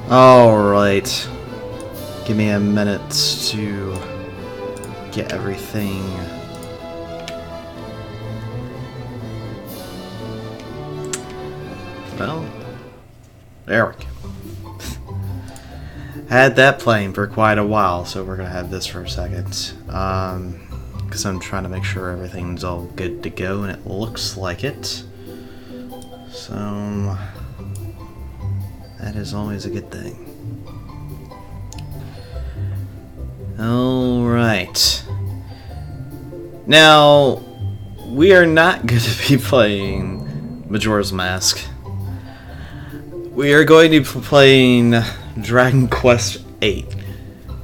Alright. Give me a minute to get everything. Well, there we go. Had that playing for quite a while, so we're gonna have this for a second. Because I'm trying to make sure everything's all good to go, and it looks like it. So, that is always a good thing. Alright. Now, we are not going to be playing Majora's Mask. We are going to be playing Dragon Quest VIII.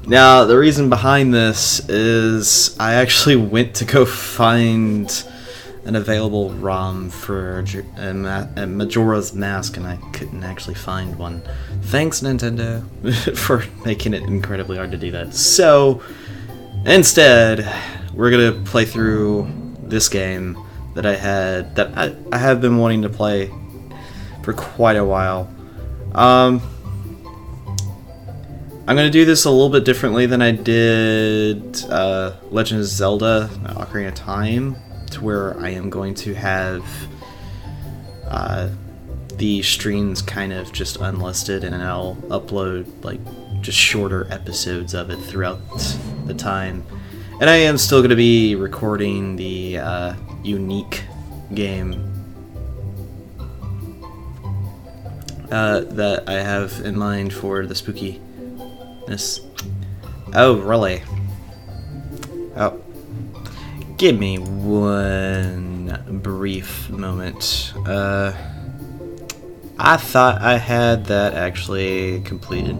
Now, the reason behind this is I actually went to go find an available ROM for Majora's Mask, and I couldn't actually find one. Thanks, Nintendo, for making it incredibly hard to do that. So, instead, we're gonna play through this game that I have been wanting to play for quite a while. I'm gonna do this a little bit differently than I did Legend of Zelda: Ocarina of Time, to where I am going to have the streams kind of just unlisted, and I'll upload like just shorter episodes of it throughout the time. And I am still going to be recording the unique game that I have in mind for the spookiness. Oh, really? Oh. Give me one brief moment. I thought I had that actually completed.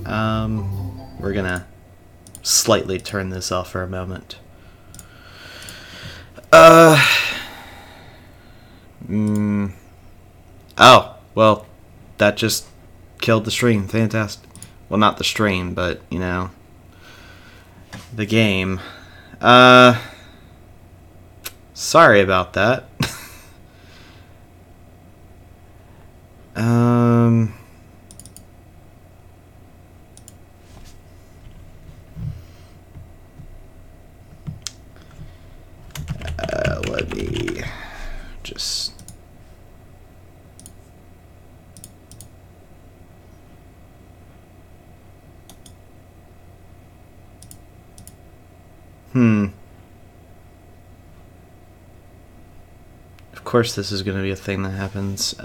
We're gonna slightly turn this off for a moment. Oh, well, that just killed the stream. Fantastic. Well, not the stream, but, you know, the game. Sorry about that. Let me just... Of course this is going to be a thing that happens.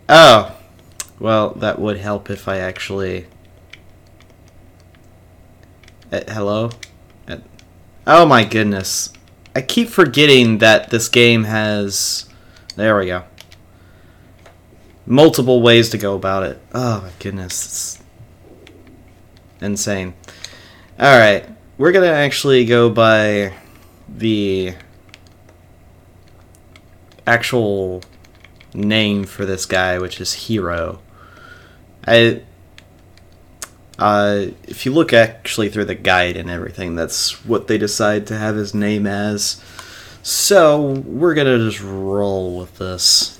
Oh, well, that would help if I actually... hello? Oh my goodness. I keep forgetting that this game has... There we go. Multiple ways to go about it. Oh my goodness. It's insane. Alright. We're gonna actually go by the actual name for this guy, which is Hero. If you look actually through the guide and everything, that's what they decide to have his name as. So we're gonna just roll with this.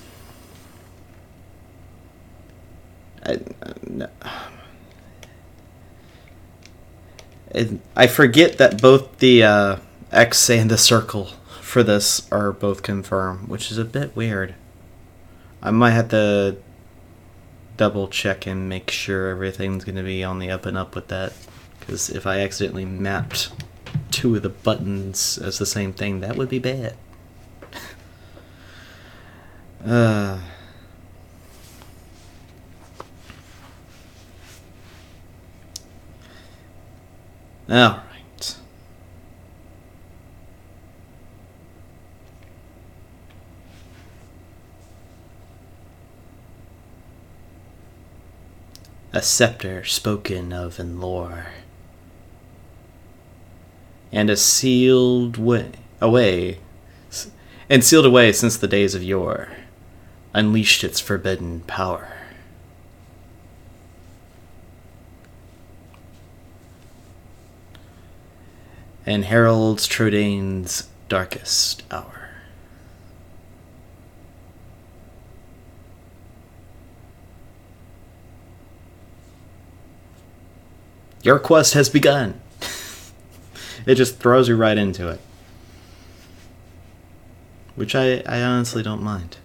I forget that both the X and the circle for this are both confirmed, which is a bit weird. I might have to double check and make sure everything's going to be on the up and up with that, because if I accidentally mapped two of the buttons as the same thing, that would be bad. Alright. A scepter spoken of in lore, and sealed away since the days of yore, unleashed its forbidden power. and heralds Trodane's darkest hour. Your quest has begun. It just throws you right into it. Which I honestly don't mind.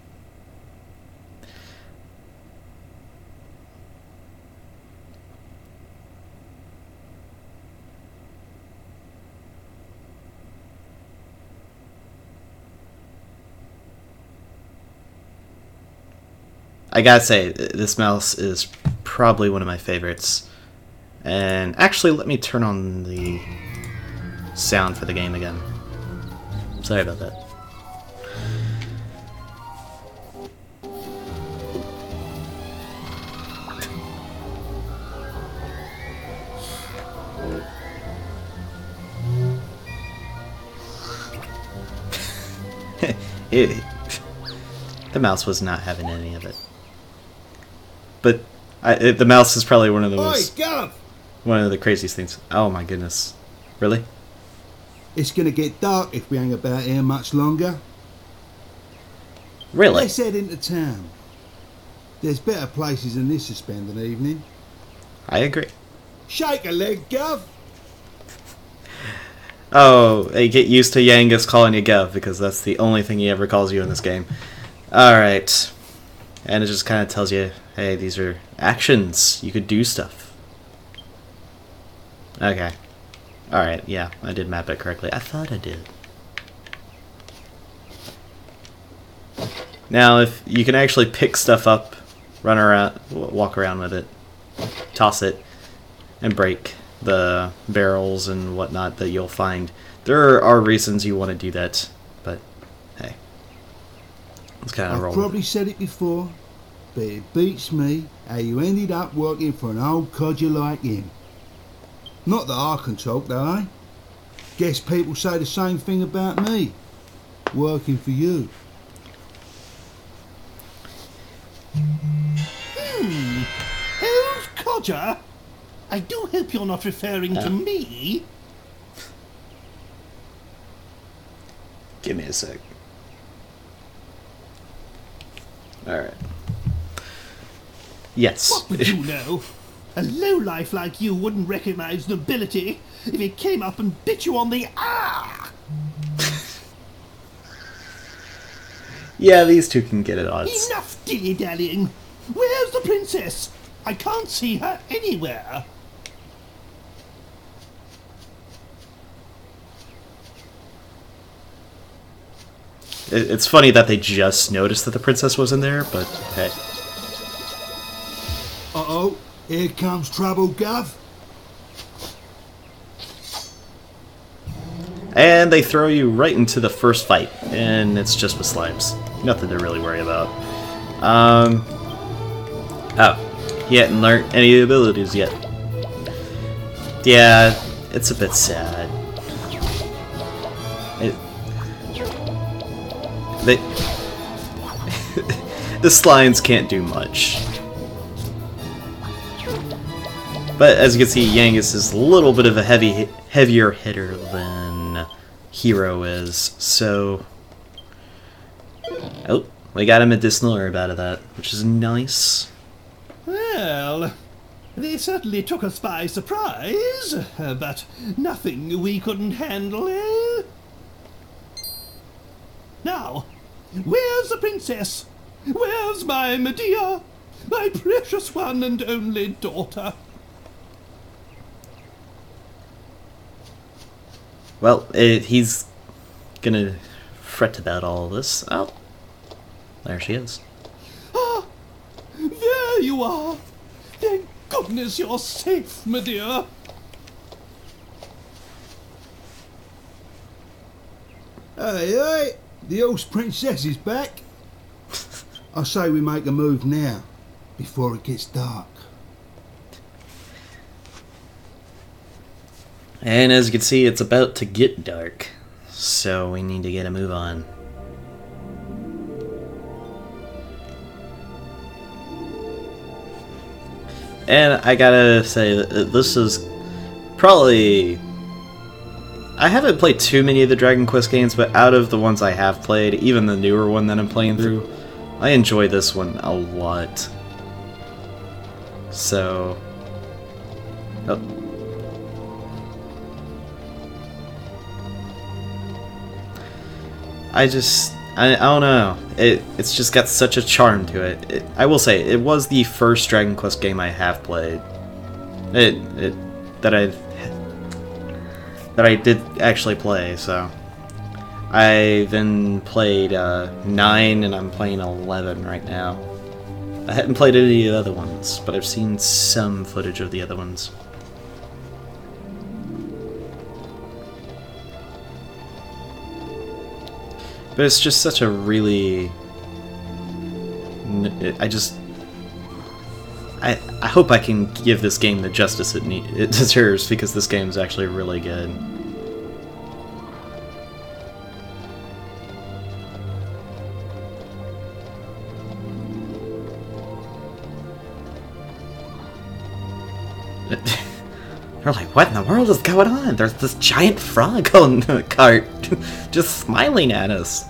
I gotta say, this mouse is probably one of my favorites. And actually, let me turn on the sound for the game again. Sorry about that. The mouse was not having any of it. But the mouse is probably one of the craziest things. Oh my goodness. Really? It's gonna get dark if we hang about here much longer. Really? Let's head into town. There's better places than this to spend an evening. I agree. Shake a leg, Gov. Oh, hey, get used to Yangus calling you Gov, because that's the only thing he ever calls you in this game. Alright. And it just kind of tells you, hey, these are actions. You could do stuff. Okay. Alright, yeah, I did map it correctly. I thought I did. Now, if you can actually pick stuff up, run around, walk around with it, toss it, and break the barrels and whatnot that you'll find. There are reasons you want to do that, but hey. Let's kind of roll. I've probably said it before, but it beats me how you ended up working for an old codger like him. Not that I can talk, though, eh? Guess people say the same thing about me. Working for you. Old codger? I do hope you're not referring to me. Give me a sec. Alright. Yes. What would you know? A lowlife like you wouldn't recognize nobility if it came up and bit you on the ah! Yeah, these two can get at odds. Enough dilly-dallying! Where's the princess? I can't see her anywhere. It's funny that they just noticed that the princess was in there, but hey. Uh-oh, here comes trouble, Gov. And they throw you right into the first fight, and it's just with slimes. Nothing to really worry about. Oh, he hadn't learned any abilities yet. Yeah, it's a bit sad. The slimes can't do much. But as you can see, Yangus is a little bit of a heavier hitter than Hero is, so... Oh, we got a medicinal herb out of that, which is nice. Well, they certainly took us by surprise, but nothing we couldn't handle, eh? Now, where's the princess? Where's my Medea? My precious one and only daughter? Well, he's gonna fret about all this. Oh, there she is. Ah, there you are. Thank goodness you're safe, Medea. Hey, hey, the horse princess is back. I say we make a move now, before it gets dark. And as you can see, it's about to get dark, so we need to get a move on. And I gotta say that this is probably I haven't played too many of the Dragon Quest games, but out of the ones I have played, even the newer one that I'm playing through, I enjoy this one a lot. So... Oh. I don't know. It's just got such a charm to it. I will say, it was the first Dragon Quest game I have played. That I did actually play, so... I then played 9, and I'm playing 11 right now. I haven't played any of the other ones, but I've seen some footage of the other ones. But it's just such a really... I hope I can give this game the justice it deserves, because this game is actually really good. They're like, what in the world is going on? There's this giant frog on the cart, just smiling at us.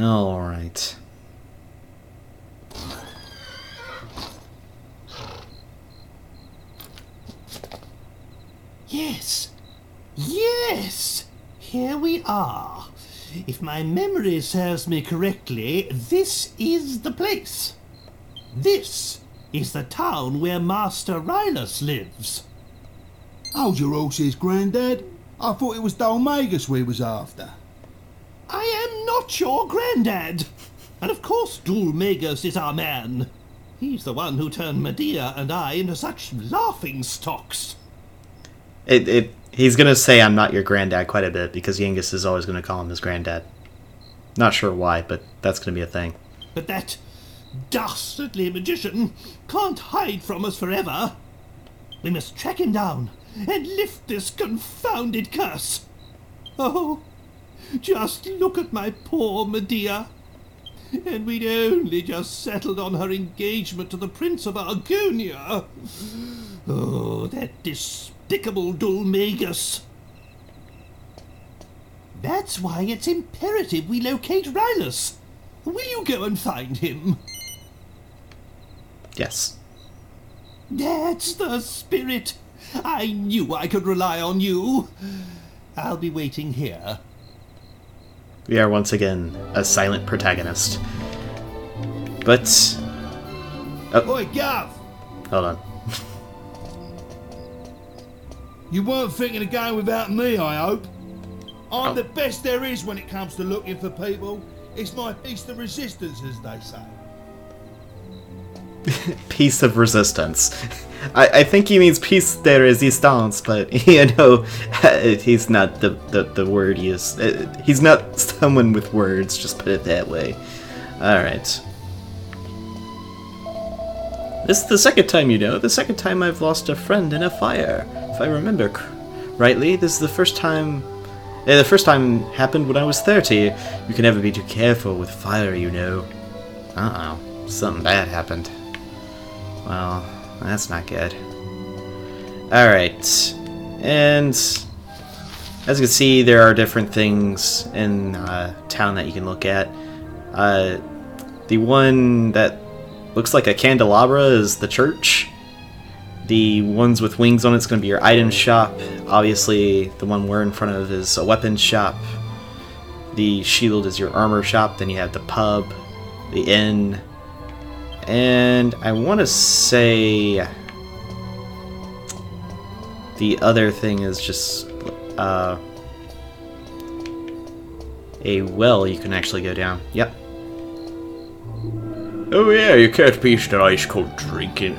All right. Yes! Yes! Here we are. If my memory serves me correctly, this is the place. This is the town where Master Rylus lives. Hold your horses, Grandad. I thought it was Dolmagus we was after. I am not your granddad. And of course Dolmagus is our man. He's the one who turned Medea and I into such laughing stocks. He's gonna say I'm not your granddad quite a bit, because Yengus is always gonna call him his granddad. Not sure why, but that's gonna be a thing. But that dastardly magician can't hide from us forever. We must track him down and lift this confounded curse. Oh, just look at my poor Medea. And we'd only just settled on her engagement to the Prince of Argonia. Oh, that despicable Dolmagus. That's why it's imperative we locate Rylus. Will you go and find him? Yes. That's the spirit. I knew I could rely on you. I'll be waiting here. We are once again a silent protagonist. But... oh. Oi, Gav! Hold on. You weren't thinking of going without me, I hope. I'm Oh. the best there is when it comes to looking for people. It's my piece of resistance, as they say. Piece of resistance. I think he means piece de resistance, but you know, he's not the word he is. He's not someone with words, just put it that way. Alright. This is the second time, you know. The second time I've lost a friend in a fire. If I remember rightly, this is the first time... the first time happened when I was 30. You can never be too careful with fire, you know. Uh-oh. Something bad happened. Well, that's not good. Alright. And... as you can see, there are different things in town that you can look at. The one that looks like a candelabra is the church. The ones with wings on it's going to be your item shop. Obviously, the one we're in front of is a weapons shop. The shield is your armor shop. Then you have the pub, the inn, and I want to say the other thing is just a well you can actually go down. Yep. Oh yeah, you can't beat that ice cold drinking.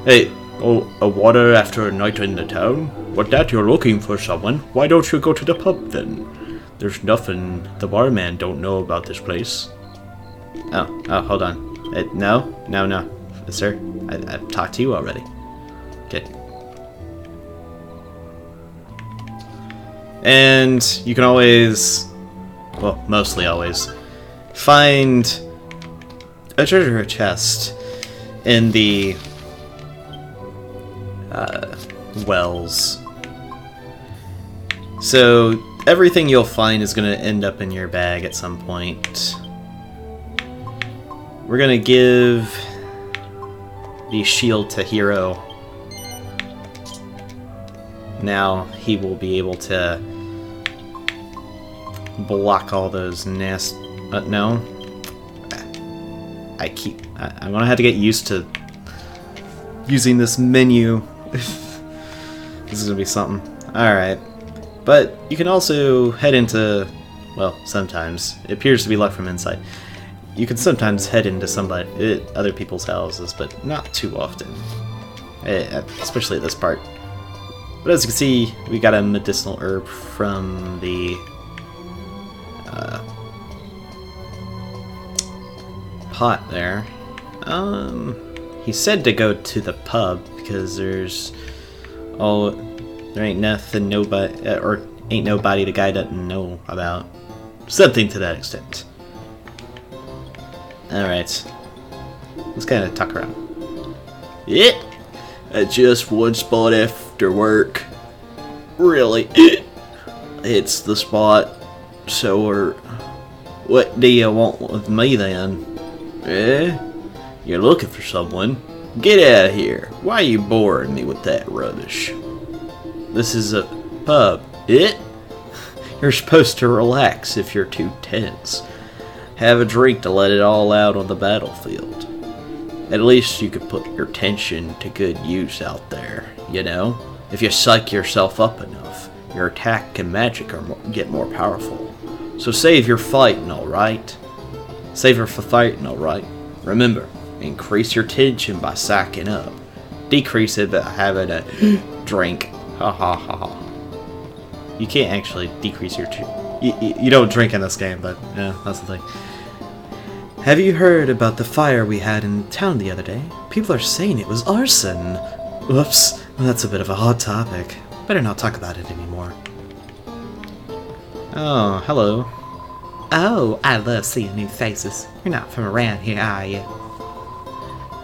Hey, oh, a water after a night in the town? What that you're looking for someone? Why don't you go to the pub then? There's nothing the barman don't know about this place. Oh, hold on. No. Sir, I've talked to you already. Okay. And you can always, well, mostly always, find a treasure chest in the wells. So everything you'll find is going to end up in your bag at some point. We're going to give the shield to Hero. Now he will be able to block all those no. I'm gonna have to get used to using this menu. This is gonna be something. Alright. But you can also head into, well, sometimes. It appears to be luck from inside. You can sometimes head into other people's houses, but not too often. Especially at this part. But as you can see, we got a medicinal herb from the pot there. He said to go to the pub because there ain't nothing ain't nobody the guy doesn't know about. Something to that extent. Alright. Let's kind of talk around. Yeah. At just one spot after work. Really? It's the spot. So, what do you want with me then? Eh? You're looking for someone? Get out of here. Why are you boring me with that rubbish? This is a pub. It? You're supposed to relax if you're too tense. Have a drink to let it all out on the battlefield. At least you could put your tension to good use out there, you know? If you psych yourself up enough, your attack and magic get more powerful. So save your fighting, alright? Save her for fighting, alright? Remember, increase your tension by sacking up. Decrease it by having a drink. Ha ha ha ha. You can't actually decrease your you don't drink in this game, but yeah, that's the thing. Have you heard about the fire we had in town the other day? People are saying it was arson. Whoops, that's a bit of a hot topic. Better not talk about it anymore. Oh, hello. Oh, I love seeing new faces. You're not from around here, are you?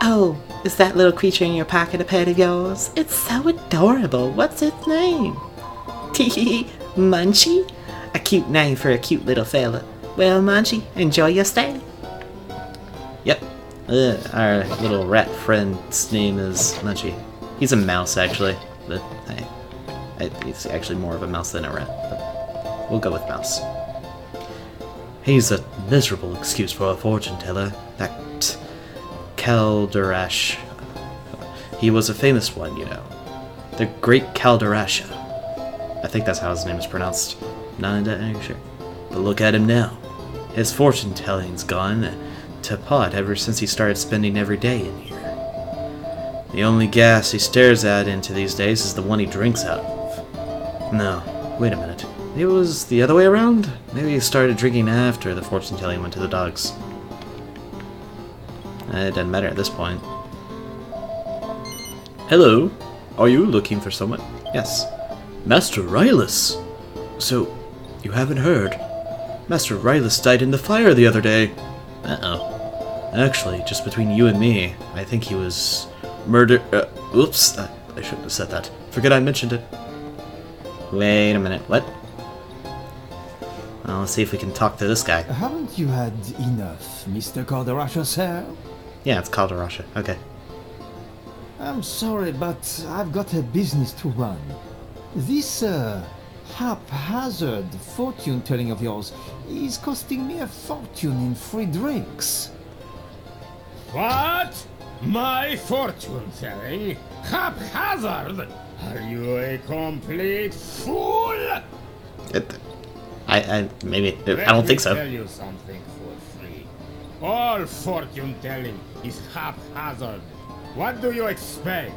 Oh, is that little creature in your pocket a pet of yours? It's so adorable. What's its name? Tee Munchie? A cute name for a cute little fella. Well, Munchie, enjoy your stay. Yep. Our little rat friend's name is Munchie. He's a mouse, actually. But hey, he's actually more of a mouse than a rat. But we'll go with mouse. He's a miserable excuse for a fortune teller. That Calderash. He was a famous one, you know. The Great Calderasha. I think that's how his name is pronounced. Not entirely sure. But look at him now. His fortune telling's gone to pot ever since he started spending every day in here. The only gas he stares at into these days is the one he drinks out of. No, wait a minute. It was the other way around? Maybe he started drinking after the fortune telling went to the dogs. It doesn't matter at this point. Hello? Are you looking for someone? Yes. Master Rylus! So, you haven't heard? Master Rylus died in the fire the other day. Uh-oh. Actually, just between you and me, I think he was murdered. Oops, I shouldn't have said that. Forget I mentioned it. Wait a minute, what? Well, let's see if we can talk to this guy. Haven't you had enough, Mr. Calderasha, sir? Yeah, it's Calderasha. Okay. I'm sorry, but I've got a business to run. This, haphazard fortune-telling of yours is costing me a fortune in free drinks. What? My fortune-telling? Haphazard? Are you a complete fool? I don't think so. Let me tell you something for free. All fortune-telling is haphazard. What do you expect?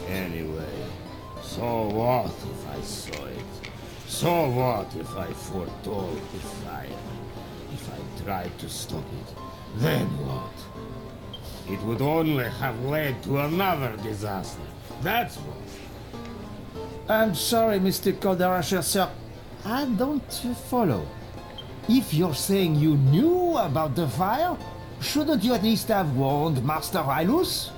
Anyway, so what if I saw it? So what if I foretold the fire? If I tried to stop it, then what? It would only have led to another disaster. That's all. I'm sorry, Mr. Kodarasher, sir. I don't follow. If you're saying you knew about the fire, shouldn't you at least have warned Master Rylus?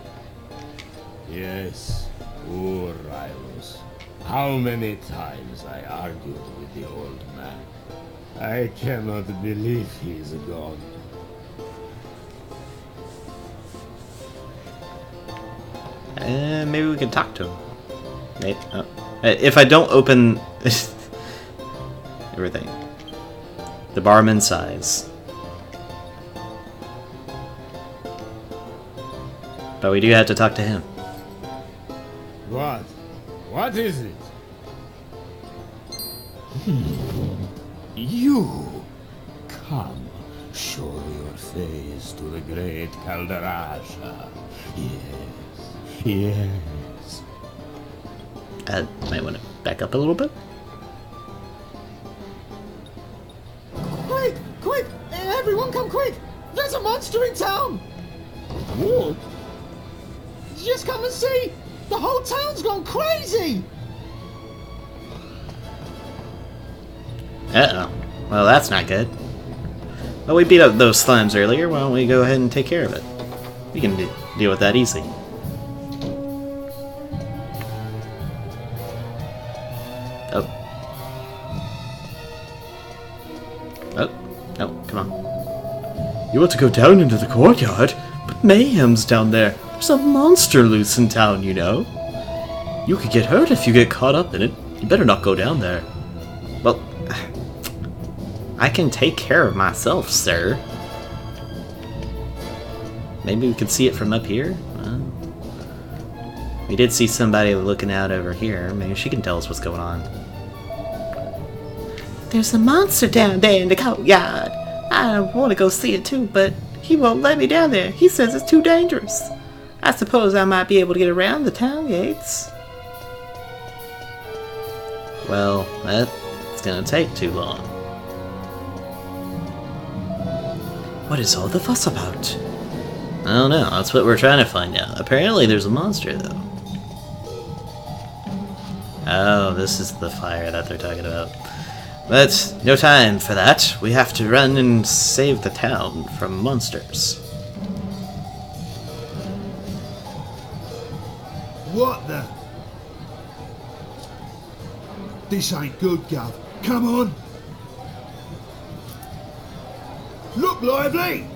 Yes, poor Rylus. How many times I argued with the old man. I cannot believe he's gone. Maybe we can talk to him. If I don't open everything, the barman sighs. But we do have to talk to him. What? What is it? You! Come, show your face to the great Calderasha. Yes, yes. Might want to back up a little bit. Quick! Quick! Everyone come quick! There's a monster in town! What? Just come and see! The whole town's gone crazy! Uh-oh. Well, that's not good. Well, we beat up those slimes earlier. Why don't we go ahead and take care of it? We can deal with that easy. Oh. Oh. No, come on. You want to go down into the courtyard? But mayhem's down there. There's a monster loose in town, you know. You could get hurt if you get caught up in it. You better not go down there. Well, I can take care of myself, sir. Maybe we could see it from up here? We did see somebody looking out over here. Maybe she can tell us what's going on. There's a monster down there in the courtyard. I want to go see it too, but he won't let me down there. He says it's too dangerous. I suppose I might be able to get around the town gates. Well, that's gonna take too long. What is all the fuss about? I don't know, that's what we're trying to find out. Apparently there's a monster, though. Oh, this is the fire that they're talking about. But no time for that. We have to run and save the town from monsters. What the? This ain't good, Gov. Come on. Look lively.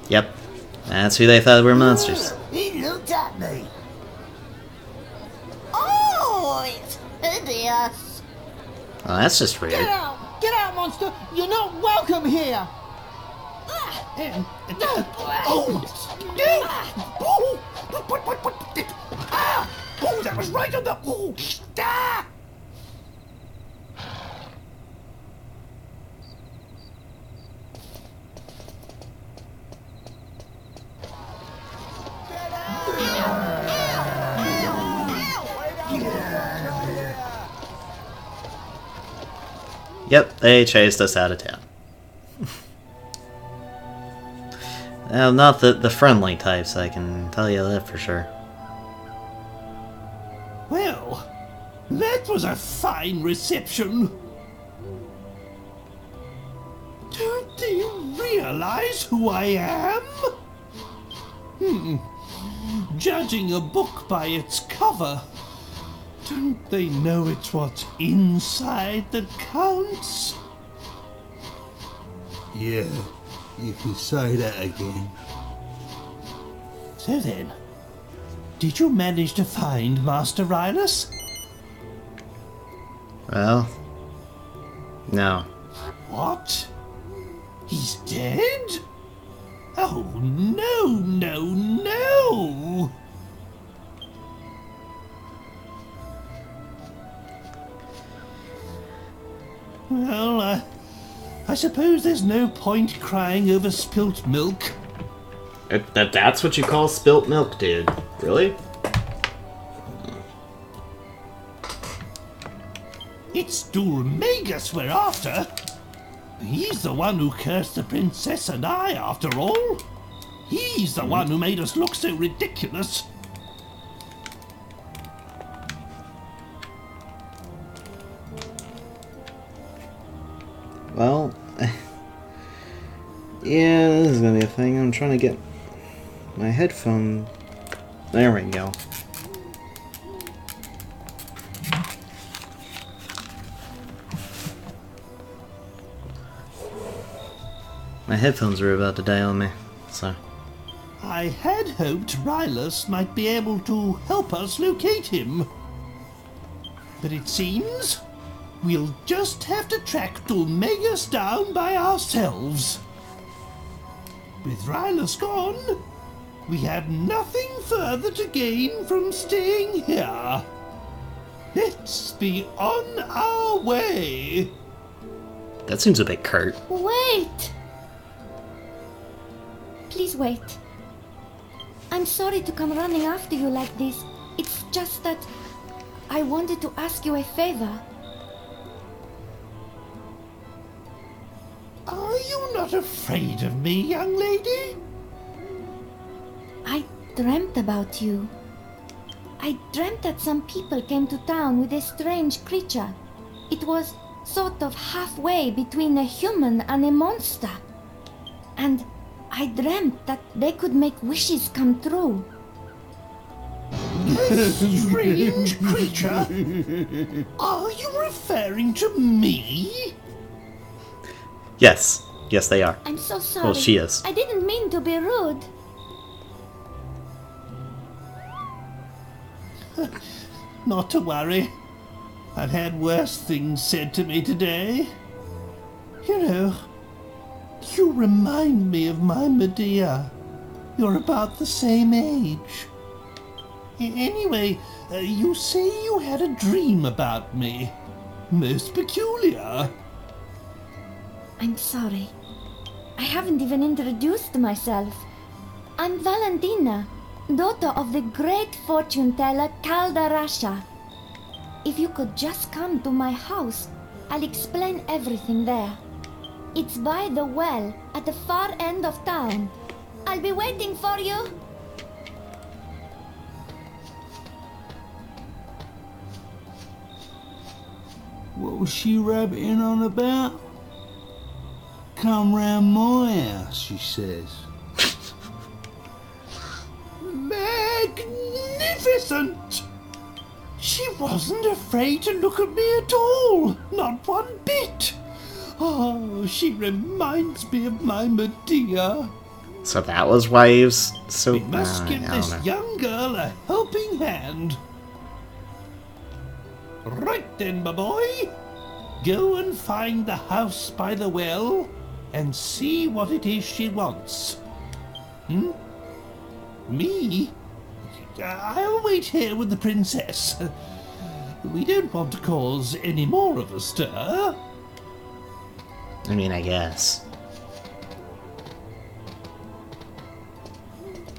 Yep, that's who they thought were monsters. He looked at me. Oh, it's hideous. Well, that's just weird. Get out! Get out, monster! You're not welcome here! Oh, that was right on the... Oh, ah! Yep, they chased us out of town. Not the friendly types, I can tell you that for sure. Well, that was a fine reception. Don't they realize who I am? Judging a book by its cover, don't they know it's what's inside that counts? Yeah, you can say that again. So then, did you manage to find Master Rylus? Well, no. What? He's dead? Oh, no, no, no! Well, I suppose there's no point crying over spilt milk. That's what you call spilt milk, dude? Really? It's Dulmagus we're after. He's the one who cursed the princess and I, after all. He's the one who made us look so ridiculous. Well, yeah, this is gonna be a thing. I'm trying to get my headphone. There we go. My headphones are about to die on me, so. I had hoped Rylus might be able to help us locate him. But it seems we'll just have to track Dulmegas down by ourselves. With Rylus gone, we have nothing further to gain from staying here. Let's be on our way. That seems a bit curt. Wait! Please wait. I'm sorry to come running after you like this. It's just that I wanted to ask you a favor. Are you not afraid of me, young lady? I dreamt about you. I dreamt that some people came to town with a strange creature. It was sort of halfway between a human and a monster. And I dreamt that they could make wishes come true. A strange creature? Are you referring to me? Yes. Yes, they are. I'm so sorry. Well, she is. I didn't mean to be rude. Not to worry. I've had worse things said to me today. You know, you remind me of my Medea. You're about the same age. Anyway, you say you had a dream about me. Most peculiar. I'm sorry. I haven't even introduced myself. I'm Valentina, daughter of the great fortune teller Caldarasha. If you could just come to my house, I'll explain everything there. It's by the well at the far end of town. I'll be waiting for you. What was she rabbiting on about? Come round my house, she says. Magnificent! She wasn't afraid to look at me at all, not one bit. Oh, she reminds me of my Medea. So that was why he was so... We must give I don't this know. young girl a helping hand. Right then, my boy. Go and find the house by the well and see what it is she wants. Me? I'll wait here with the princess. We don't want to cause any more of a stir. I mean, I guess.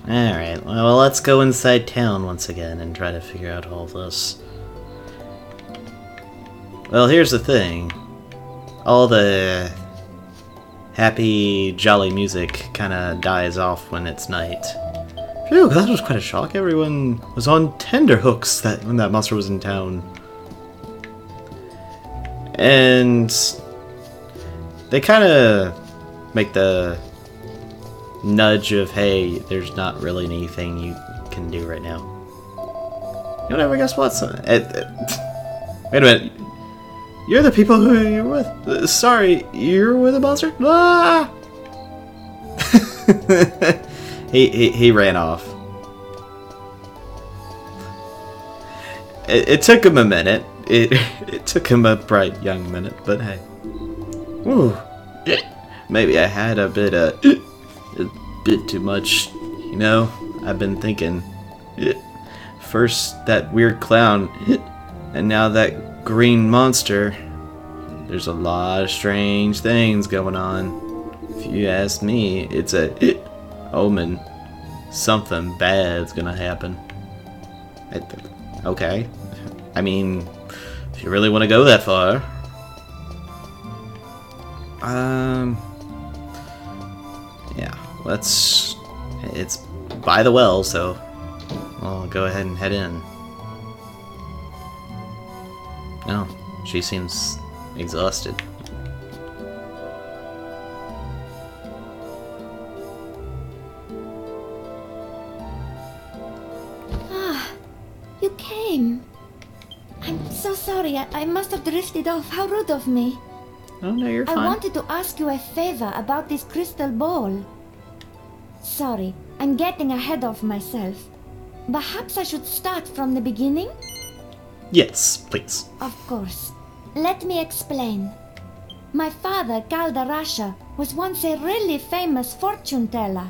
Alright, well, let's go inside town once again and try to figure out all this. Well, here's the thing. All the happy, jolly music kind of dies off when it's night. Phew, that was quite a shock. Everyone was on tenterhooks when that monster was in town. And they kind of make the nudge of, hey, there's not really anything you can do right now. You know what, guess what? Wait a minute. You're the people who you're with. Sorry, you're with a monster? Ah! He ran off. It took him a minute. It took him a bright young minute, but hey. Ooh. Maybe I had a bit too much, you know? I've been thinking. First that weird clown, and now that green monster. There's a lot of strange things going on. If you ask me, it's a omen. Something bad's gonna happen. Okay. I mean, if you really want to go that far. Yeah, it's by the well, so I'll go ahead and head in. No, she seems exhausted. You came. I'm so sorry. I must have drifted off. How rude of me. Oh, no, you're fine. I wanted to ask you a favor about this crystal ball. Sorry, I'm getting ahead of myself. Perhaps I should start from the beginning? Yes, please. Of course. Let me explain. My father, Kaldarasha, was once a really famous fortune teller.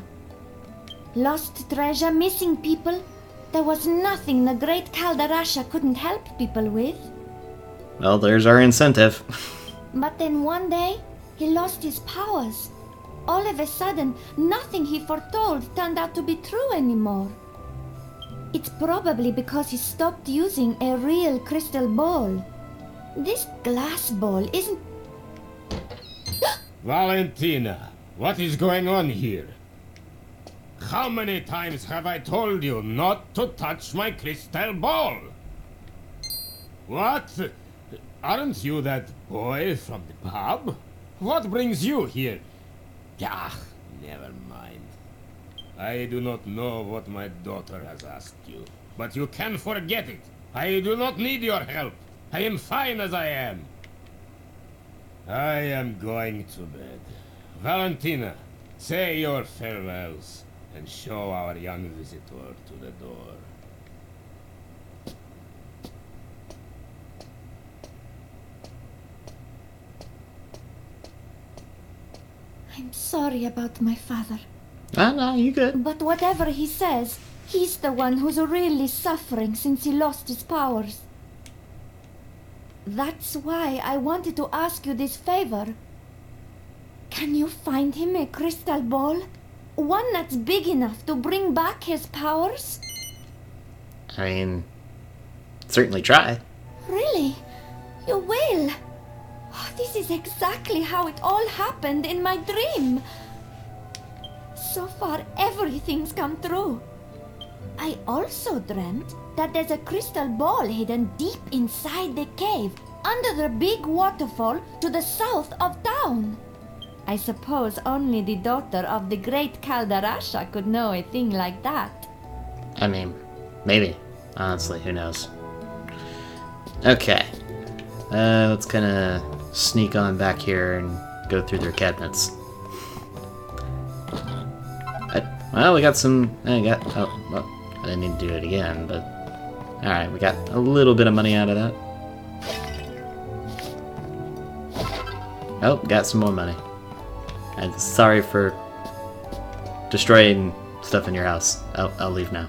Lost treasure, missing people. There was nothing the great Kaldarasha couldn't help people with. Well, there's our incentive. But then one day, he lost his powers. All of a sudden, nothing he foretold turned out to be true anymore. It's probably because he stopped using a real crystal ball. This glass ball isn't... Valentina, what is going on here? How many times have I told you not to touch my crystal ball? What? Aren't you that boy from the pub? What brings you here? Ah, never mind. I do not know what my daughter has asked you, but you can forget it. I do not need your help. I am fine as I am. I am going to bed. Valentina, say your farewells and show our young visitor to the door. I'm sorry about my father. Ah, no, you good. But whatever he says, he's the one who's really suffering since he lost his powers. That's why I wanted to ask you this favor. Can you find him a crystal ball? One that's big enough to bring back his powers? I mean, certainly try. Really? You will? Oh, this is exactly how it all happened in my dream. So far, everything's come true. I also dreamt that there's a crystal ball hidden deep inside the cave, under the big waterfall to the south of town. I suppose only the daughter of the great Kaldarasha could know a thing like that. I mean, maybe. Honestly, who knows? Okay. Let's kind of sneak on back here and go through their cabinets. Well, we got some... I didn't need to do it again, but... Alright, we got a little bit of money out of that. Oh, got some more money. I'm sorry for destroying stuff in your house. I'll leave now.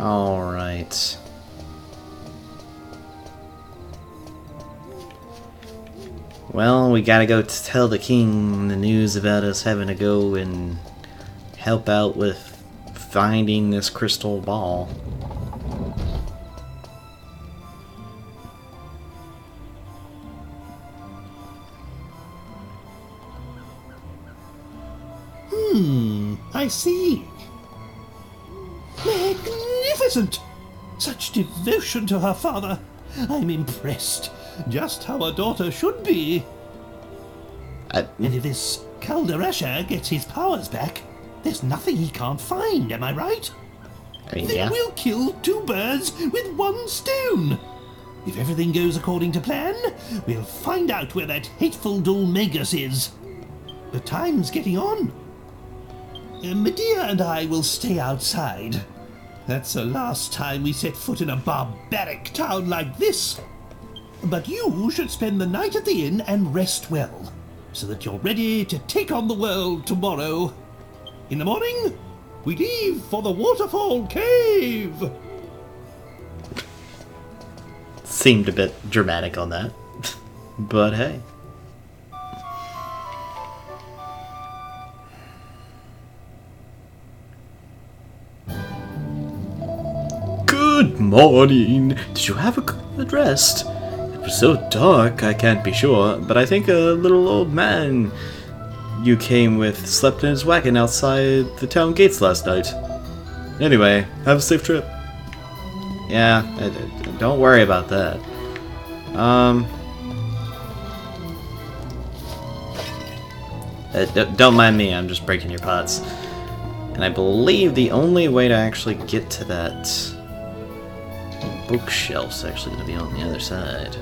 Alright. Well, we gotta go tell the king the news about us having to go and help out with finding this crystal ball. I see. Magnificent! Such devotion to her father. I'm impressed. Just how a daughter should be. And if this Kaldarasha gets his powers back, there's nothing he can't find, am I right? I mean, Then yeah. we'll kill two birds with one stone. If everything goes according to plan, we'll find out where that hateful Dulmagus is. The time's getting on. Medea and I will stay outside. That's the last time we set foot in a barbaric town like this. But you should spend the night at the inn and rest well, so that you're ready to take on the world tomorrow. In the morning, we leave for the Waterfall Cave. Seemed a bit dramatic on that. But hey. Good morning. Did you have a good rest? It was so dark, I can't be sure, but I think a little old man you came with slept in his wagon outside the town gates last night. Anyway, have a safe trip. Yeah, don't worry about that. Don't mind me, I'm just breaking your pots. And I believe the only way to actually get to that bookshelf's actually going to be on the other side.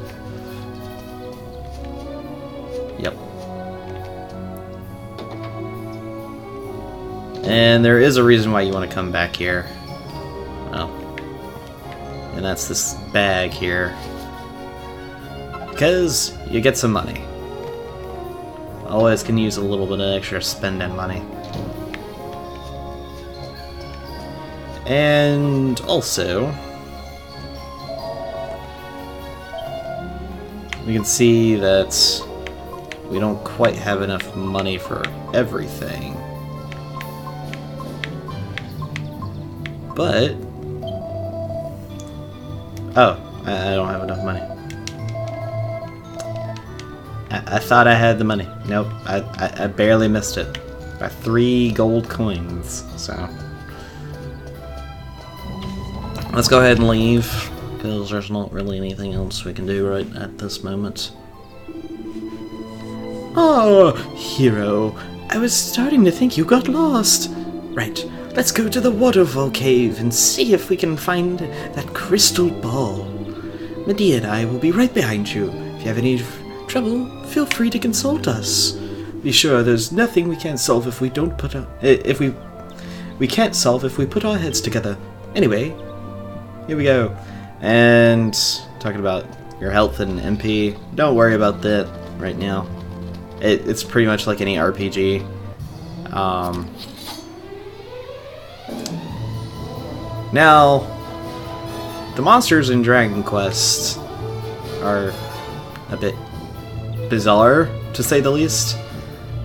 Yep. And there is a reason why you want to come back here. Oh. And that's this bag here. Because you get some money. Always can use a little bit of extra spending money. And also, we can see that we don't quite have enough money for everything. But, oh, I don't have enough money. I thought I had the money. Nope, I barely missed it by 3 gold coins, so. Let's go ahead and leave, because there's not really anything else we can do right at this moment. Oh, hero, I was starting to think you got lost. Right, let's go to the Waterfall cave and see if we can find that crystal ball. Medea and I will be right behind you. If you have any trouble, feel free to consult us. Be sure there's nothing we can't solve if we don't put our... we can't solve if we put our heads together. Anyway, here we go. And talking about your health and MP, don't worry about that right now. It's pretty much like any RPG. Now, the monsters in Dragon Quest are a bit bizarre, to say the least.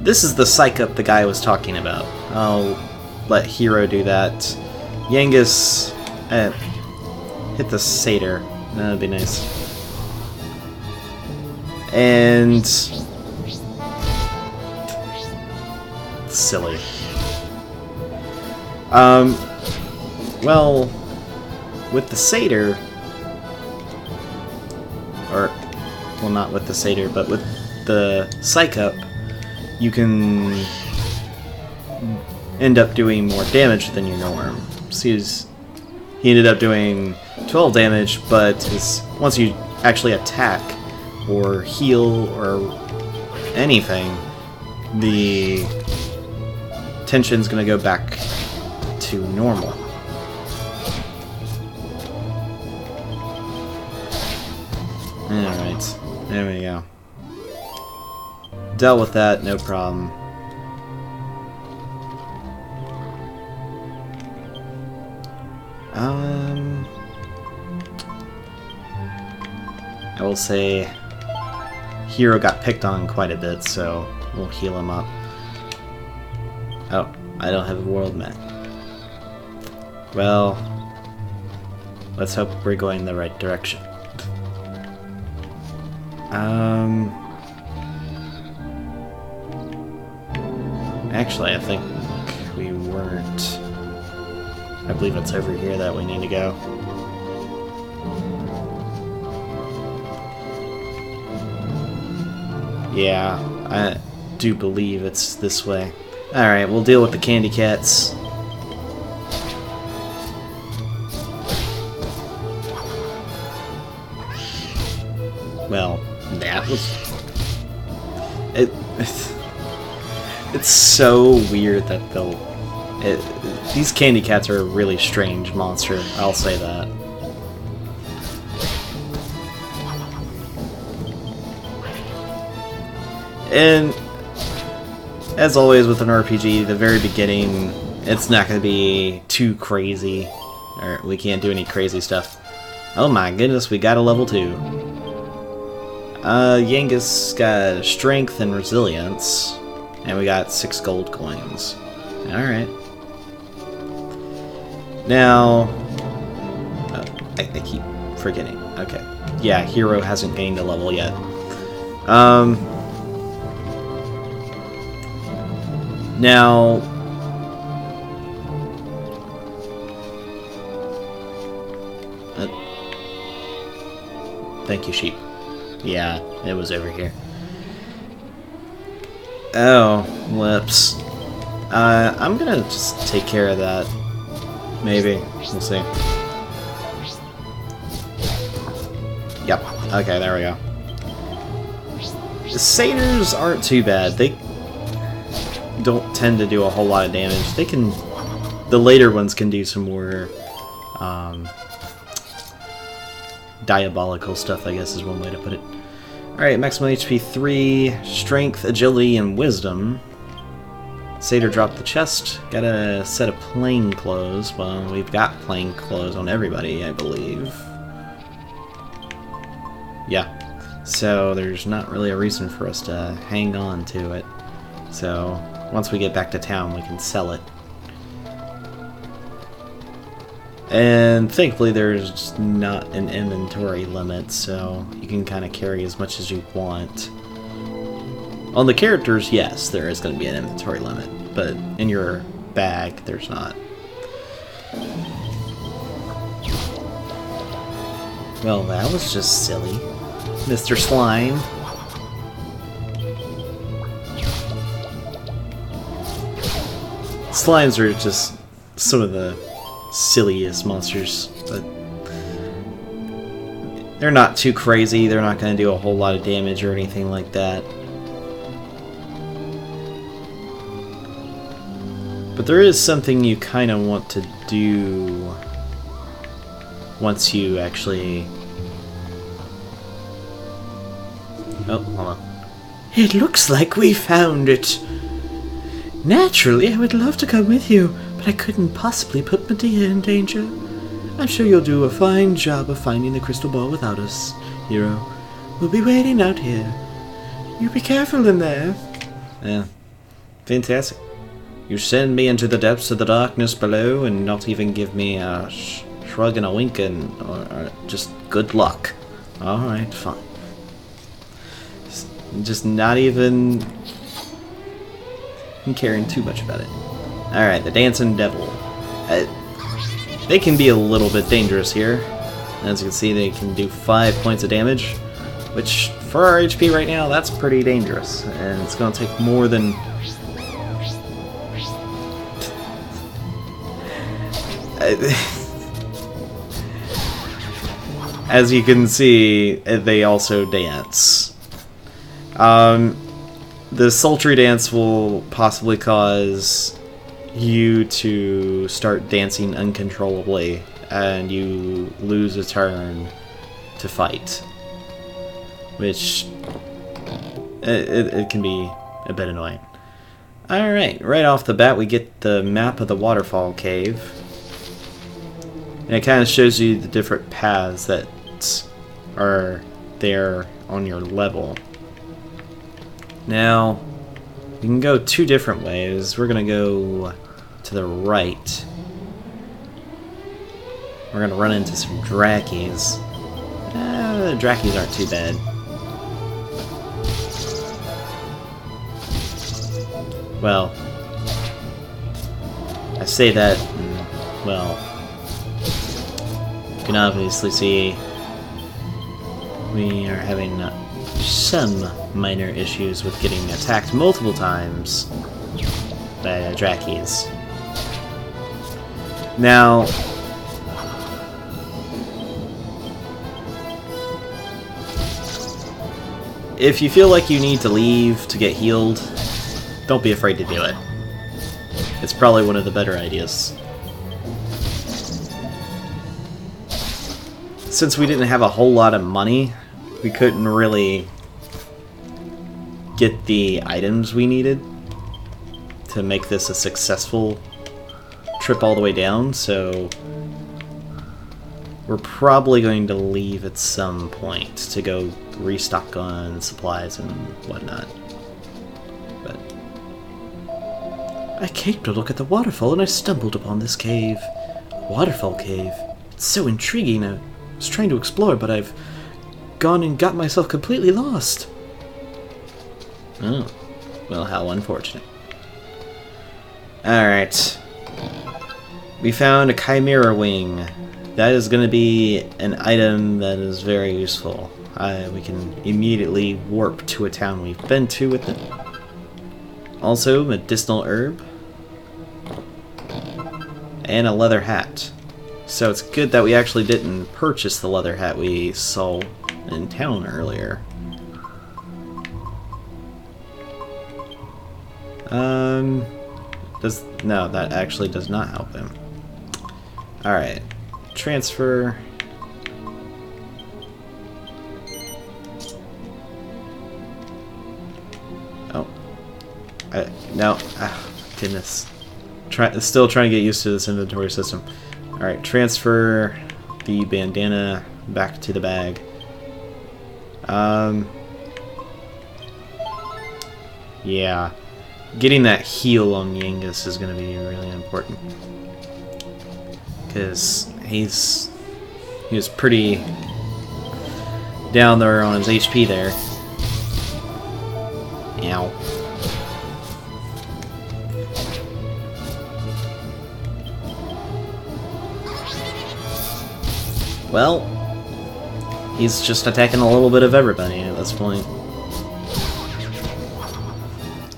This is the psych up the guy was talking about. I'll let Hero do that. Yangus, hit the satyr. That'd be nice. And silly. Well, with the satyr, or well, not with the satyr, but with the psych up, you can end up doing more damage than your norm. See, he ended up doing 12 damage, but once you actually attack or heal or anything, the tension's going to go back to normal. Alright, there we go. Dealt with that, no problem. I will say Hero got picked on quite a bit, so we'll heal him up. Oh, I don't have a world map. Well, let's hope we're going the right direction. Actually, I think we weren't. I believe it's over here that we need to go. Yeah, I do believe it's this way. Alright, we'll deal with the candy cats. Well, that was... It's so weird that these candy cats are a really strange monster, I'll say that. And as always with an RPG, the very beginning, it's not going to be too crazy, or we can't do any crazy stuff. Oh my goodness, we got a level 2. Yangus got strength and resilience, and we got 6 gold coins. Alright. Now, I keep forgetting. Okay. Yeah, hero hasn't gained a level yet. Now... thank you, sheep. Yeah, it was over here. Oh, lips. I'm gonna just take care of that. Maybe. We'll see. Yep. Okay, there we go. The satyrs aren't too bad. They don't tend to do a whole lot of damage. They can... the later ones can do some more... diabolical stuff, I guess is one way to put it. Alright, maximum HP 3, strength, agility, and wisdom. Satyr dropped the chest. Got a set of plain clothes. Well, we've got plain clothes on everybody, I believe. Yeah. So there's not really a reason for us to hang on to it. So once we get back to town, we can sell it. And thankfully there's not an inventory limit, so you can kind of carry as much as you want. On the characters, yes, there is going to be an inventory limit, but in your bag, there's not. Well, that was just silly. Mr. Slime. Slimes are just some of the silliest monsters, but they're not too crazy. They're not going to do a whole lot of damage or anything like that. But there is something you kind of want to do once you actually... oh, hold on. It looks like we found it. Naturally, I would love to come with you, but I couldn't possibly put Medea in danger. I'm sure you'll do a fine job of finding the crystal ball without us, hero. We'll be waiting out here. You be careful in there. Yeah. Fantastic. You send me into the depths of the darkness below and not even give me a shrug and a wink and or just good luck. Alright, fine. Just not even caring too much about it. Alright, the Dancing Devil. They can be a little bit dangerous here. As you can see, they can do 5 points of damage, which for our HP right now, that's pretty dangerous. And it's going to take more than... as you can see, they also dance. The sultry dance will possibly cause you to start dancing uncontrollably, and you lose a turn to fight, which it can be a bit annoying. Alright, right off the bat we get the map of the Waterfall Cave, and it kind of shows you the different paths that are there on your level. Now, you can go 2 different ways. We're going to go to the right. We're going to run into some Drakkies. The Drakkies aren't too bad. Well, I say that, and, well, you can obviously see we are having some minor issues with getting attacked multiple times by Drakkies. Now, if you feel like you need to leave to get healed, don't be afraid to do it. It's probably one of the better ideas. Since we didn't have a whole lot of money, we couldn't really get the items we needed to make this a successful trip all the way down, so we're probably going to leave at some point to go restock on supplies and whatnot. But I came to look at the waterfall and I stumbled upon this cave. A waterfall cave. It's so intriguing. I was trying to explore, but I've gone and got myself completely lost. Oh, well, how unfortunate. Alright. We found a Chimera Wing. That is going to be an item that is very useful. We can immediately warp to a town we've been to with it. Also, medicinal herb. And a leather hat. So it's good that we actually didn't purchase the leather hat we saw in town earlier. No, that actually does not help him. Alright. Transfer. Oh. No. Goodness. Still trying to get used to this inventory system. Alright, transfer the bandana back to the bag. Yeah. Getting that heal on Yangus is going to be really important. Because he was pretty down there on his HP there. Ow. Well, he's just attacking a little bit of everybody at this point.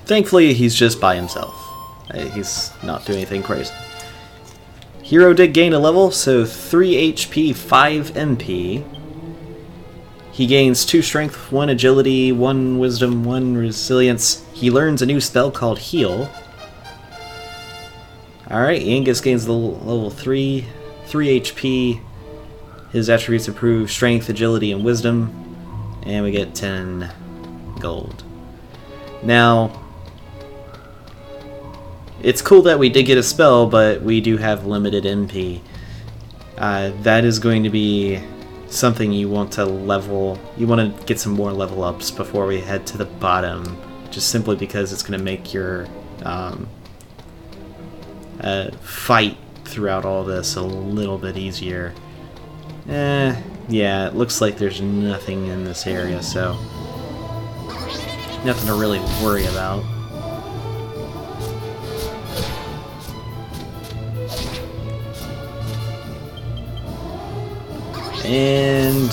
Thankfully, he's just by himself. He's not doing anything crazy. Hero did gain a level, so 3 HP, 5 MP. He gains 2 strength, 1 agility, 1 wisdom, 1 resilience. He learns a new spell called Heal. Alright, Yangus gains the level 3, 3 HP. His attributes improve strength, agility, and wisdom. And we get 10 gold. Now, it's cool that we did get a spell, but we do have limited MP. That is going to be something you want to level. You want to get some more level ups before we head to the bottom, just simply because it's going to make your fight throughout all this a little bit easier. Yeah, it looks like there's nothing in this area, so nothing to really worry about. And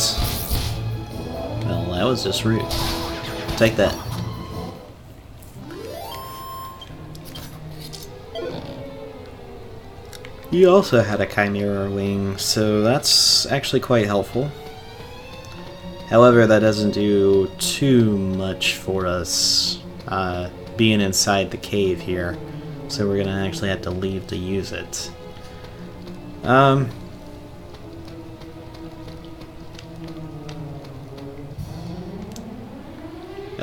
well, that was just rude. Take that. He also had a Chimera Wing, so that's actually quite helpful. However, that doesn't do too much for us being inside the cave here, so we're gonna actually have to leave to use it.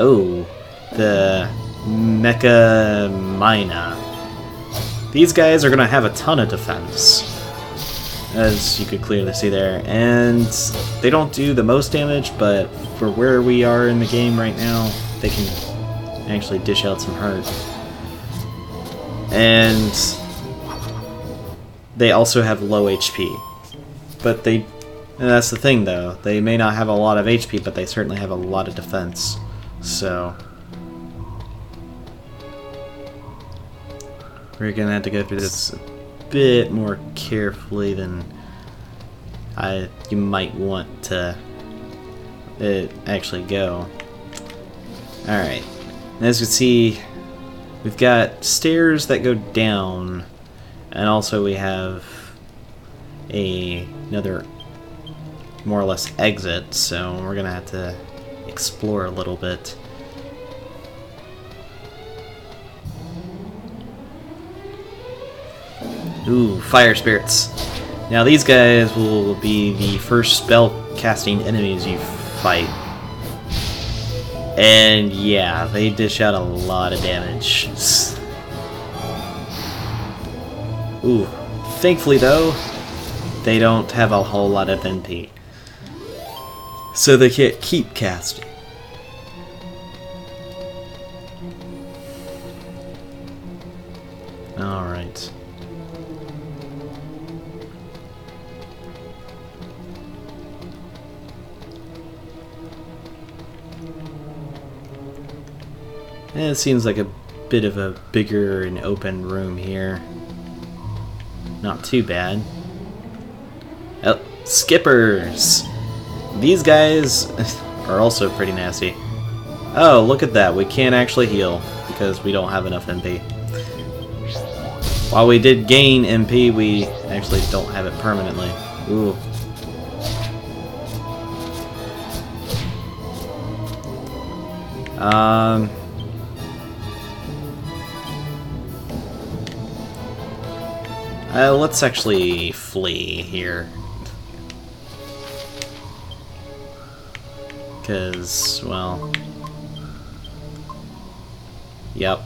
Oh, the Mecha Mina. These guys are going to have a ton of defense, as you could clearly see there, and they don't do the most damage, but for where we are in the game right now, they can actually dish out some hurt. And they also have low HP, but and that's the thing though, they may not have a lot of HP, but they certainly have a lot of defense. So we're gonna have to go through this a bit more carefully than you might want to actually go. Alright, as you can see, we've got stairs that go down, and also we have another more or less exit, so we're gonna have to explore a little bit. Ooh, fire spirits. Now these guys will be the first spell casting enemies you fight. And yeah, they dish out a lot of damage. Ooh, thankfully though, they don't have a whole lot of MP. So they can't keep casting. Alright. It seems like a bit of a bigger and open room here. Not too bad. Oh, skippers! These guys are also pretty nasty. Oh, look at that. We can't actually heal because we don't have enough MP. While we did gain MP, we actually don't have it permanently. Ooh. Let's actually flee here. Because, well... Yep.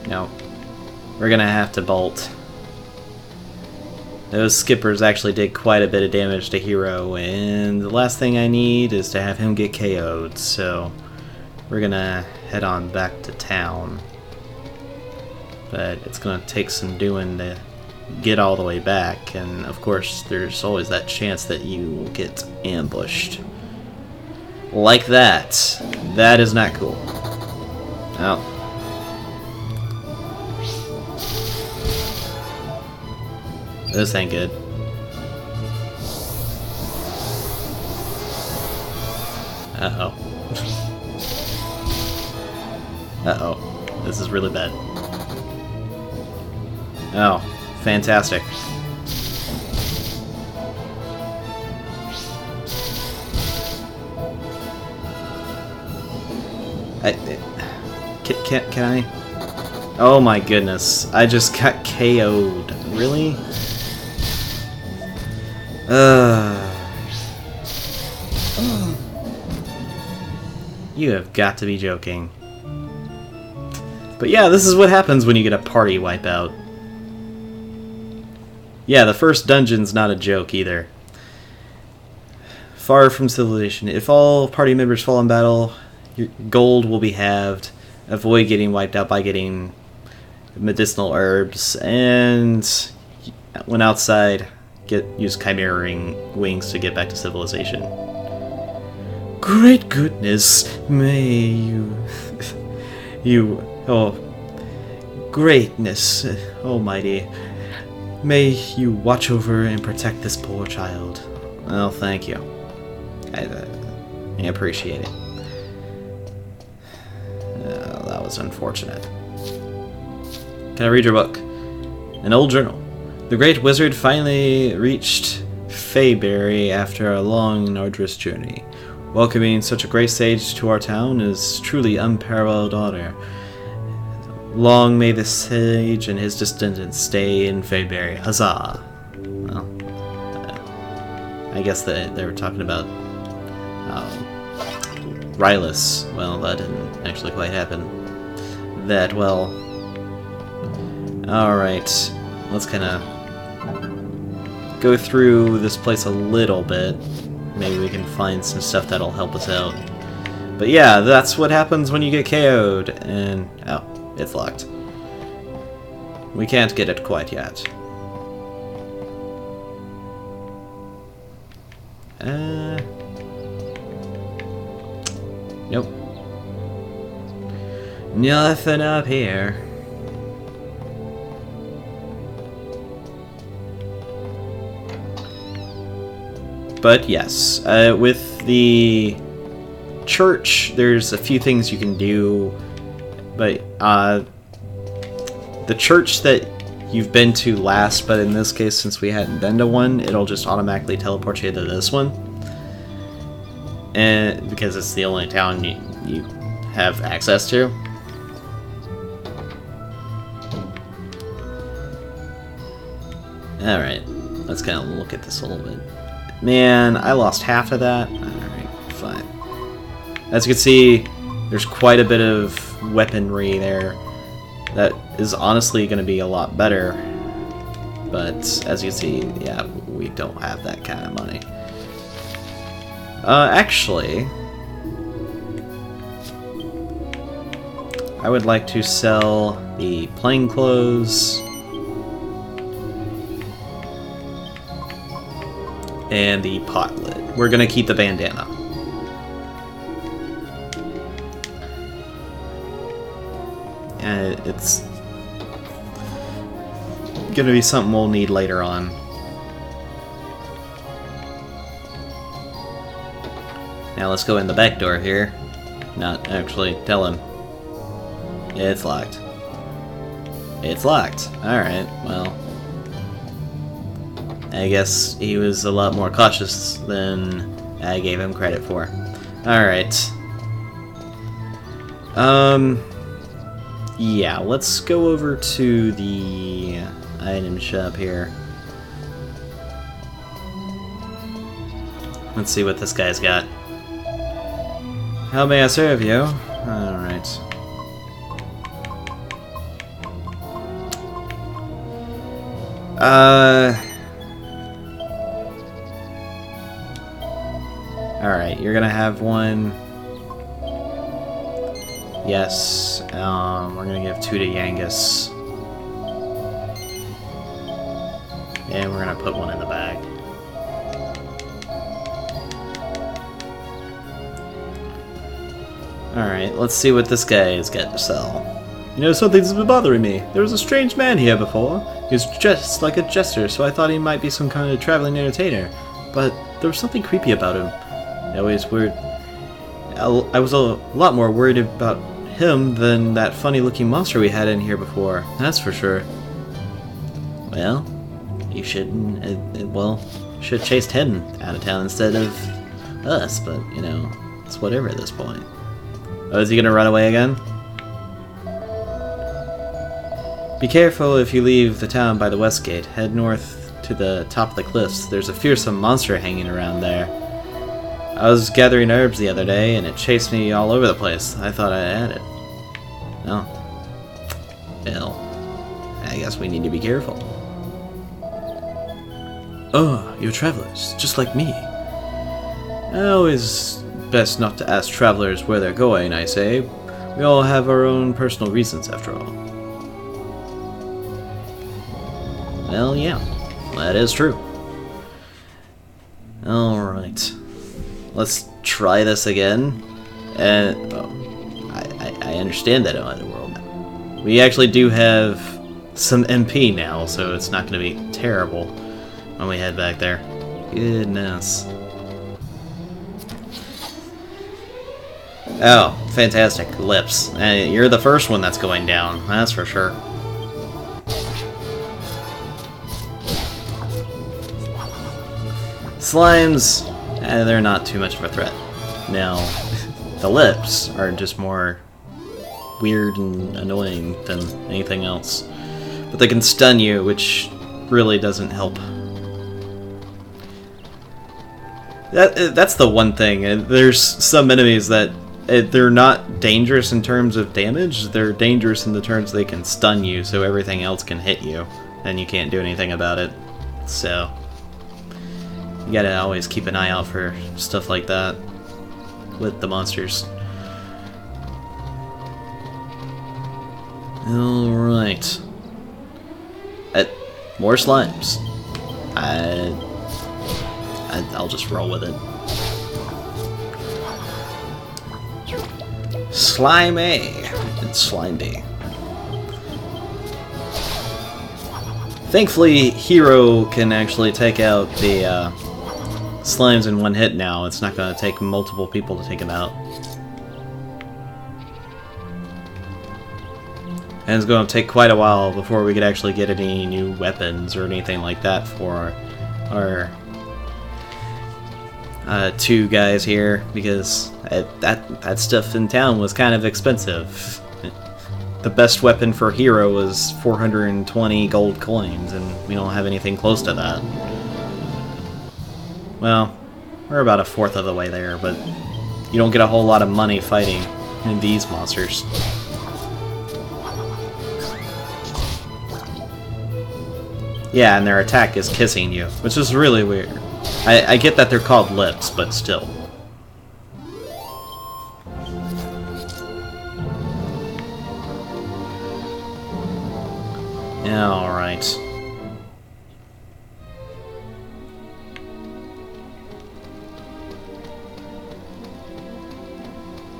No. We're gonna have to bolt. Those skippers actually did quite a bit of damage to Hero, and the last thing I need is to have him get KO'd, so we're gonna head on back to town. But it's gonna take some doing to get all the way back, and of course there's always that chance that you will get ambushed. Like that. That is not cool. Oh. This ain't good. Uh-oh. Uh-oh. This is really bad. Oh, fantastic. Can I? Oh my goodness. I just got KO'd. Really? You have got to be joking. But yeah, this is what happens when you get a party wipeout. Yeah, the first dungeon's not a joke either. Far from civilization. If all party members fall in battle, your gold will be halved. Avoid getting wiped out by getting medicinal herbs, and when outside, use Chimera wings to get back to civilization. Great goodness, may greatness, almighty, may you watch over and protect this poor child. Well, thank you. I appreciate it. That was unfortunate. Can I read your book? An old journal. The great wizard finally reached Fayberry after a long and arduous journey. Welcoming such a great sage to our town is truly unparalleled honor. Long may the sage and his descendants stay in Fayberry. Huzzah! Well, I guess they were talking about Rylus. Well, that didn't actually quite happen that well. Alright, let's kind of go through this place a little bit. Maybe we can find some stuff that'll help us out. But yeah, that's what happens when you get KO'd. And, oh, it's locked. We can't get it quite yet. Nope. Nothing up here. But yes, with the church, there's a few things you can do, but the church that you've been to last, but in this case, since we hadn't been to one, it'll just automatically teleport you to this one. And because it's the only town you have access to. Alright, let's kind of look at this a little bit. Man, I lost half of that. Alright, fine. As you can see, there's quite a bit of weaponry there that is honestly going to be a lot better. But as you see, yeah, we don't have that kind of money. Actually, I would like to sell the plainclothes. and the pot lid. We're gonna keep the bandana. And it's gonna be something we'll need later on. Now let's go in the back door here. Not actually tell him. It's locked. It's locked. Alright, well. I guess he was a lot more cautious than I gave him credit for. Alright. Yeah, let's go over to the item shop here. Let's see what this guy's got. How may I serve you? Alright. Alright, you're gonna have one. Yes, we're gonna give 2 to Yangus. And we're gonna put one in the bag. Alright, let's see what this guy has got to sell. You know, something's been bothering me. There was a strange man here before. He was dressed like a jester, so I thought he might be some kind of traveling entertainer. But there was something creepy about him. He always weird. I was a lot more worried about him than that funny-looking monster we had in here before. That's for sure. Well, you shouldn't. Should have chased him out of town instead of us. But you know, it's whatever at this point. Oh, is he gonna run away again? Be careful if you leave the town by the west gate. Head north to the top of the cliffs. There's a fearsome monster hanging around there. I was gathering herbs the other day, and it chased me all over the place. I thought I had it. No. Well, I guess we need to be careful. Oh, you're travelers, just like me. Always best not to ask travelers where they're going, I say. We all have our own personal reasons, after all. Well, yeah, that is true. Alright. Let's try this again. And I understand that Underworld. We actually do have some MP now, so it's not going to be terrible when we head back there. Goodness. Oh, fantastic. Lips. You're the first one that's going down, that's for sure. Slimes, they're not too much of a threat. Now, the lips are just more weird and annoying than anything else. But they can stun you, which really doesn't help. That's the one thing. There's some enemies that they're not dangerous in terms of damage. They're dangerous in the terms they can stun you, so everything else can hit you, and you can't do anything about it. So you gotta always keep an eye out for stuff like that with the monsters. Alright. More slimes. I'll just roll with it. Slime A and Slime B. Thankfully, Hero can actually take out the slimes in one hit now. It's not going to take multiple people to take him out. And it's going to take quite a while before we could actually get any new weapons or anything like that for our two guys here, because that stuff in town was kind of expensive. The best weapon for Hero was 420 gold coins, and we don't have anything close to that. Well, we're about a fourth of the way there, but you don't get a whole lot of money fighting these monsters. Yeah, and their attack is kissing you, which is really weird. I get that they're called lips, but still. Alright.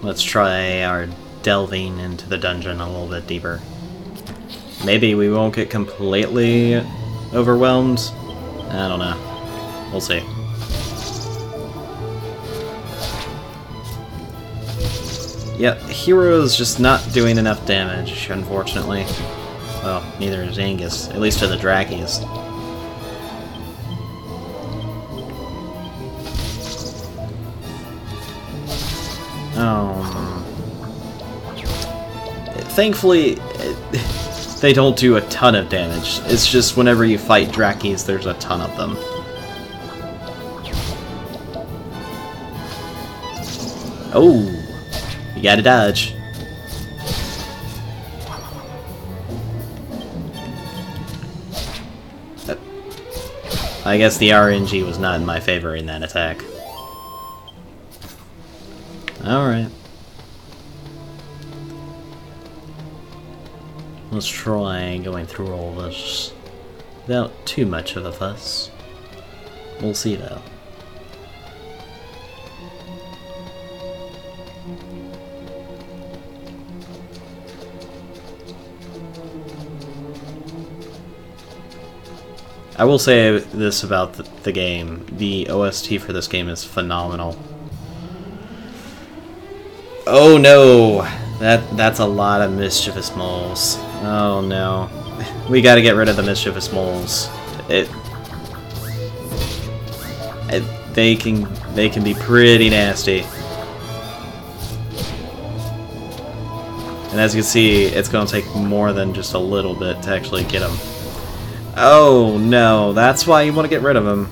let's try our delving into the dungeon a little bit deeper. Maybe we won't get completely overwhelmed. I don't know. We'll see. Yep, Hero's just not doing enough damage, unfortunately. Well, neither is Angus, at least to the Drakies. Thankfully, they don't do a ton of damage. It's just whenever you fight Drakies, there's a ton of them. Oh, you gotta dodge. I guess the RNG was not in my favor in that attack. Alright. Let's try going through all this without too much of a fuss. We'll see though. I will say this about the game. The OST for this game is phenomenal. Oh no! That's a lot of mischievous moles. Oh no. We gotta get rid of the mischievous moles. They can be pretty nasty. And as you can see, it's gonna take more than just a little bit to actually get them. Oh no, that's why you want to get rid of them.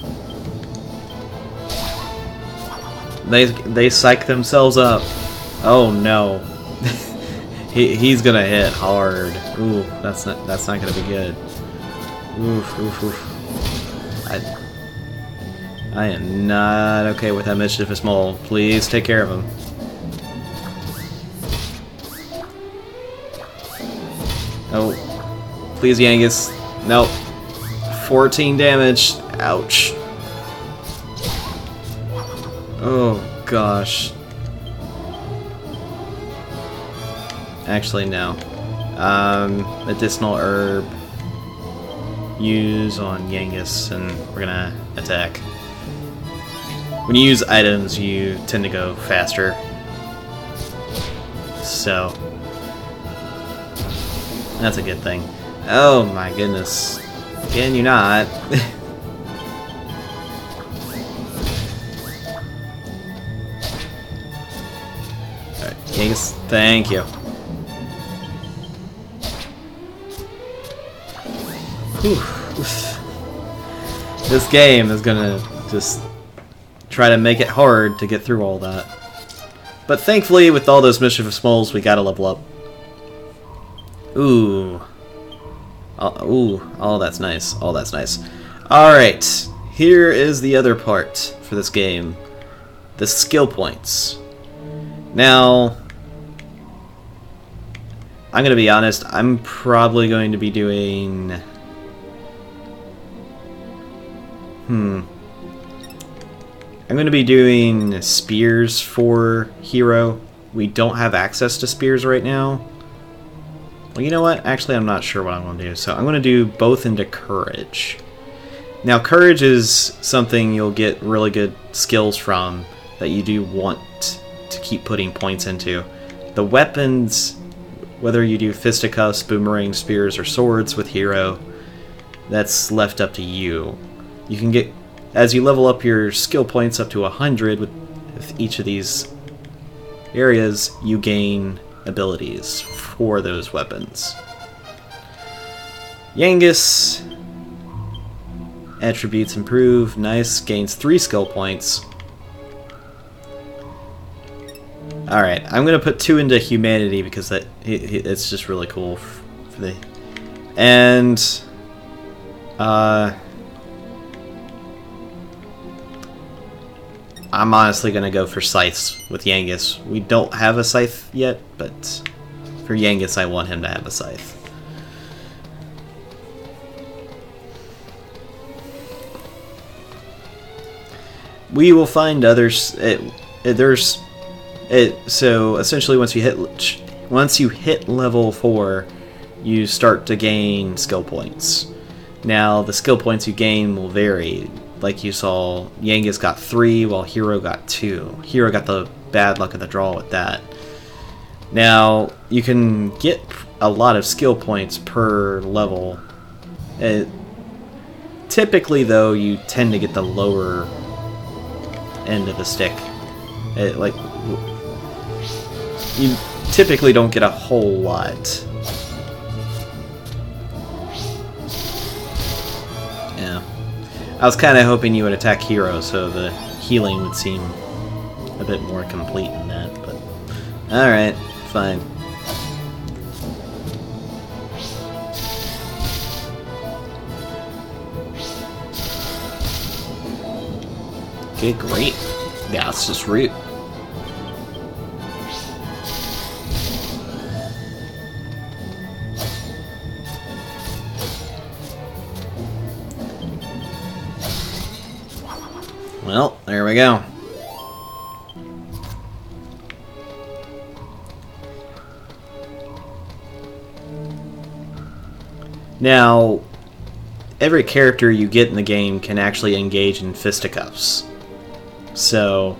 They psych themselves up. Oh no. He's gonna hit hard. Ooh, that's not gonna be good. Oof, oof, oof. I am not okay with that mischievous mole. Please take care of him. Oh, please, Yangus. Nope. 14 damage. Ouch. Oh gosh. Actually, no. Medicinal herb. Use on Yangus, and we're gonna attack. When you use items, you tend to go faster. So that's a good thing. Oh my goodness. Can you not? Alright, Yangus, thank you. Whew. This game is gonna just try to make it hard to get through all that. But thankfully, with all those mischievous moles, we gotta level up. Ooh. Oh, that's nice. Oh, that's nice. Alright, here is the other part for this game. The skill points. Now, I'm gonna be honest, I'm probably going to be doing... I'm going to be doing spears for Hero. We don't have access to spears right now. Well, you know what? Actually, I'm not sure what I'm going to do. So I'm going to do both into Courage. Now, Courage is something you'll get really good skills from that you do want to keep putting points into. The weapons, whether you do fisticuffs, boomerangs, spears, or swords with Hero, that's left up to you. You can get, as you level up your skill points up to 100 with each of these areas, you gain abilities for those weapons. Yangus, attributes improve, nice, gains 3 skill points. Alright, I'm gonna put 2 into Humanity because it's just really cool for the... And... I'm honestly gonna go for scythes with Yangus. We don't have a scythe yet, but for Yangus I want him to have a scythe. We will find others. It So essentially, once you hit level 4, you start to gain skill points. Now, the skill points you gain will vary. Like you saw, Yangus got 3, while Hero got 2. Hero got the bad luck of the draw with that. Now, you can get a lot of skill points per level. Typically, though, you tend to get the lower end of the stick. Like, you typically don't get a whole lot. Yeah. I was kind of hoping you would attack Hero, so the healing would seem a bit more complete in that, but... Alright, fine. Okay, great. Yeah, let's just root. Well, there we go. Now, every character you get in the game can actually engage in fisticuffs. So,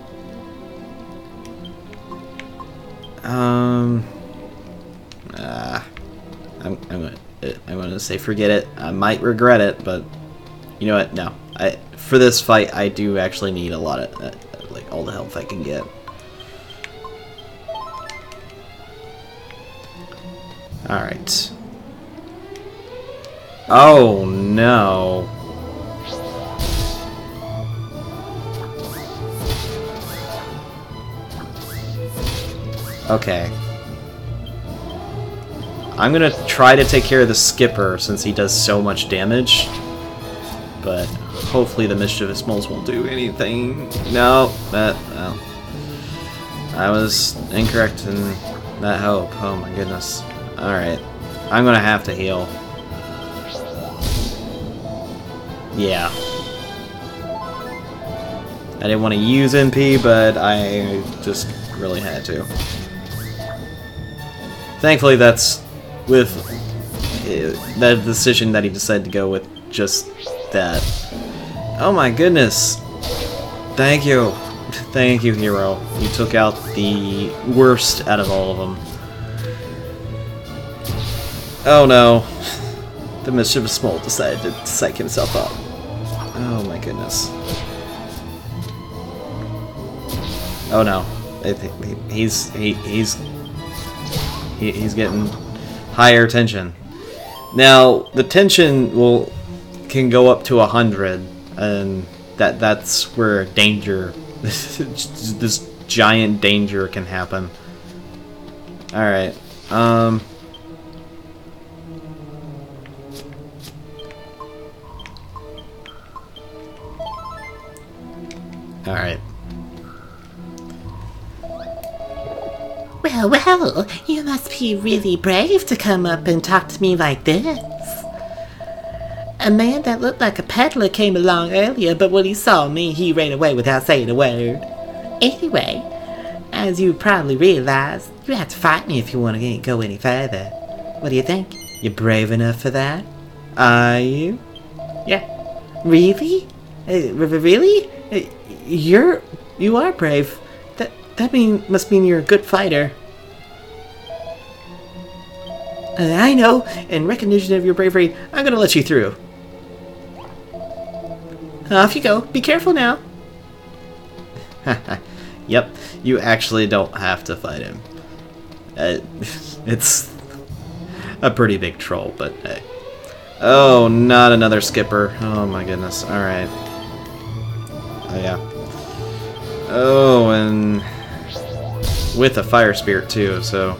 I'm gonna say forget it. I might regret it, but you know what? No, for this fight, I do actually need a lot of like all the health I can get. All right. Oh no. Okay. I'm gonna try to take care of the skipper since he does so much damage. But hopefully the mischievous moles won't do anything. No, well. I was incorrect in that hope. Oh my goodness. Alright. I'm gonna have to heal. Yeah. I didn't want to use MP, but I just really had to. Thankfully, that's with that decision that he decided to go with just that. Oh my goodness. Thank you. Thank you, Hero. You took out the worst out of all of them. Oh no. The mischievous mole decided to psych himself up. Oh my goodness. Oh no. He's getting higher tension. Now the tension can go up to 100, and that's where danger, this giant danger can happen. All right. All right. Well, you must be really brave to come up and talk to me like this. A man that looked like a peddler came along earlier, but when he saw me, he ran away without saying a word. Anyway, as you probably realize, you have to fight me if you want to go any further. What do you think? You brave enough for that? Are you? Yeah. Really? Really? You are brave. That must mean you're a good fighter. I know. In recognition of your bravery, I'm gonna let you through. Off you go. Be careful now. Yep, you actually don't have to fight him. It's a pretty big troll, but hey. Oh, not another skipper. Oh my goodness. Alright. Oh yeah. Oh, and with a fire spirit too, so.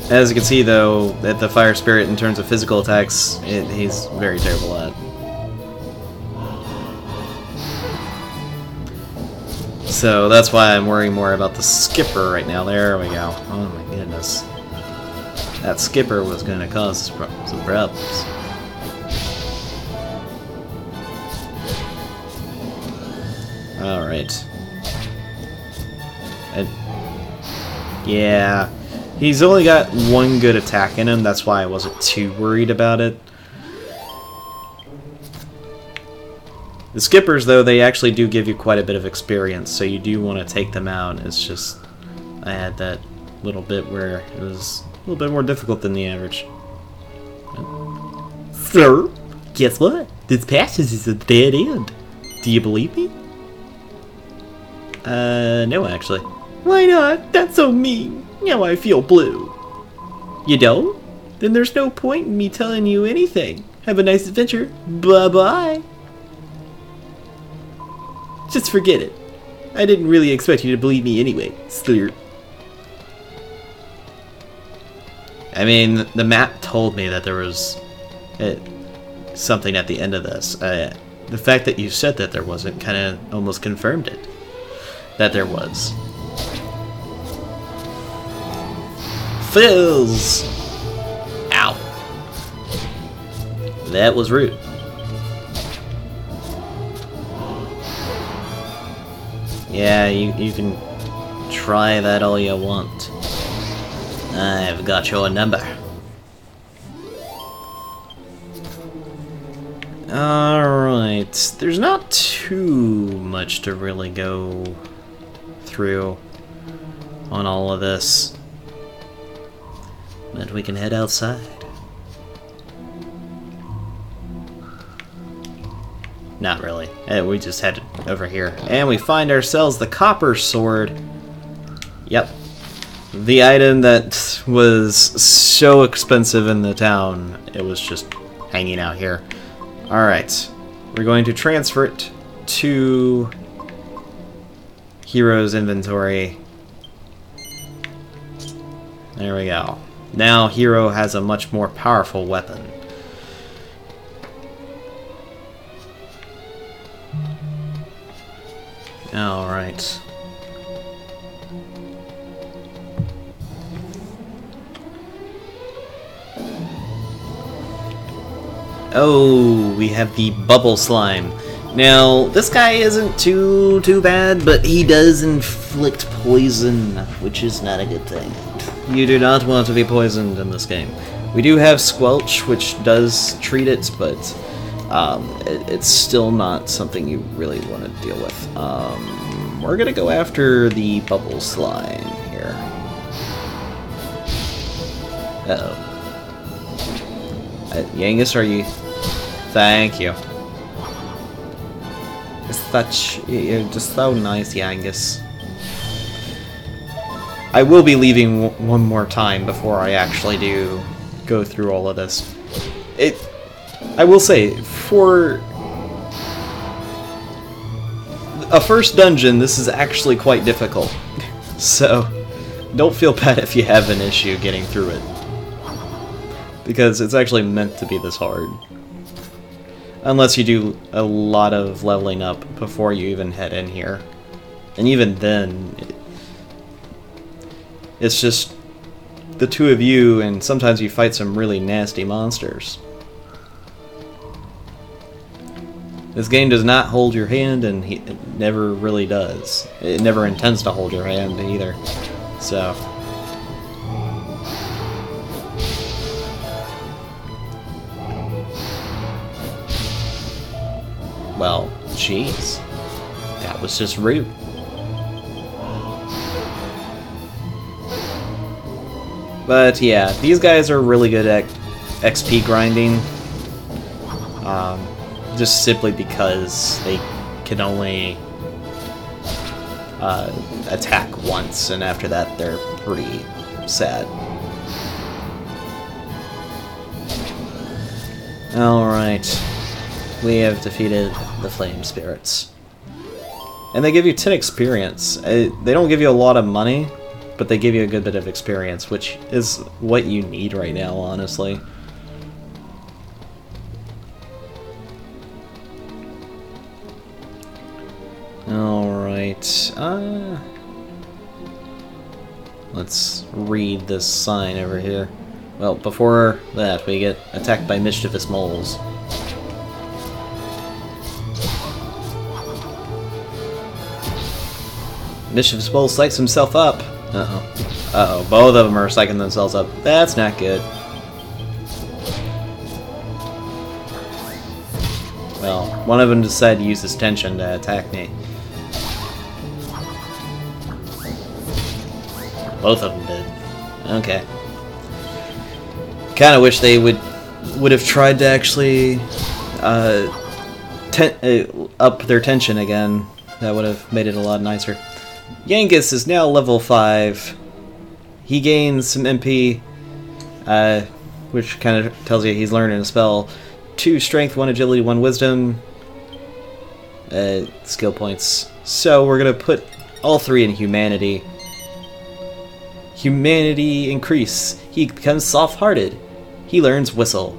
As you can see though, that the fire spirit in terms of physical attacks, he's very terrible at. So that's why I'm worrying more about the skipper right now. There we go. Oh my goodness. That skipper was going to cause some problems. Alright. Yeah. He's only got one good attack in him, that's why I wasn't too worried about it. The skippers, though, they actually do give you quite a bit of experience, so you do want to take them out. It's just, I had that little bit where it was a little bit more difficult than the average. Sir, guess what? This passage is a dead end. Do you believe me? No, actually. Why not? That's so mean. Now I feel blue. You don't? Then there's no point in me telling you anything. Have a nice adventure. Bye-bye. Just forget it. I didn't really expect you to believe me anyway, Slurp. I mean, the map told me that there was something at the end of this. The fact that you said that there wasn't kind of almost confirmed it. That there was. Fizz! Ow. That was rude. Yeah, you can try that all you want. I've got your number. Alright, there's not too much to really go through on all of this. But we can head outside. Not really. We just headed over here. And we find ourselves the copper sword. Yep. The item that was so expensive in the town, it was just hanging out here. Alright. We're going to transfer it to Hero's inventory. There we go. Now Hero has a much more powerful weapon. Alright. Oh, we have the bubble slime. Now, this guy isn't too bad, but he does inflict poison, which is not a good thing. You do not want to be poisoned in this game. We do have Squelch, which does treat it, but it's still not something you really want to deal with. We're gonna go after the bubble slime here. Uh-oh. Yangus, are you... Thank you. You're just so nice, Yangus. I will be leaving one more time before I actually do go through all of this. I will say, for a first dungeon, this is actually quite difficult. So, don't feel bad if you have an issue getting through it. Because it's actually meant to be this hard. Unless you do a lot of leveling up before you even head in here. And even then, it's just the two of you, and sometimes you fight some really nasty monsters. This game does not hold your hand, and it never really does. It never intends to hold your hand either. So... well, jeez. That was just rude. But yeah, these guys are really good at XP grinding. Just simply because they can only attack once, and after that they're pretty sad. Alright. We have defeated the Flame Spirits. And they give you 10 experience. They don't give you a lot of money, but they give you a good bit of experience, which is what you need right now, honestly. Alright, let's read this sign over here. Well, before that, we get attacked by mischievous moles. Mischievous Bull psychs himself up. Uh-oh. Uh-oh, both of them are psyching themselves up. That's not good. Well, one of them decided to use his tension to attack me. Both of them did. Okay. Kinda wish they would have tried to actually up their tension again. That would have made it a lot nicer. Yangus is now level 5. He gains some MP, which kind of tells you he's learning a spell. 2 strength, 1 agility, 1 wisdom. Skill points. So we're gonna put all 3 in humanity. Humanity increase. He becomes soft-hearted. He learns whistle.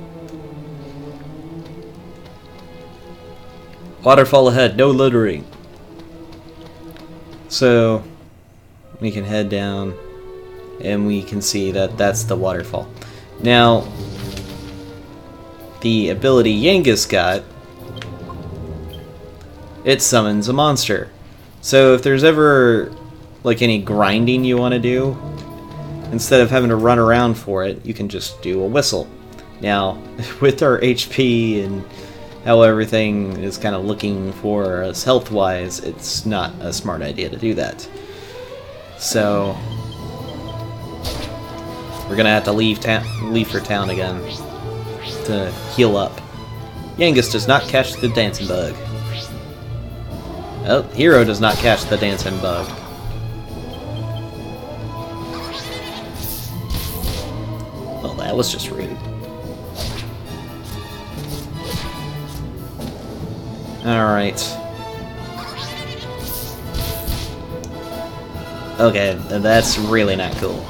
Waterfall ahead, no littering. So we can head down and we can see that that's the waterfall. Now the ability Yangus got, it summons a monster. So if there's ever like any grinding you want to do, instead of having to run around for it, you can just do a whistle. Now, with our HP and how everything is kind of looking for us health-wise, it's not a smart idea to do that. So, we're gonna have to leave for town again to heal up. Yangus does not catch the dancing bug. Oh, Hero does not catch the dancing bug. Oh, that was just rude. Alright. Okay, that's really not cool.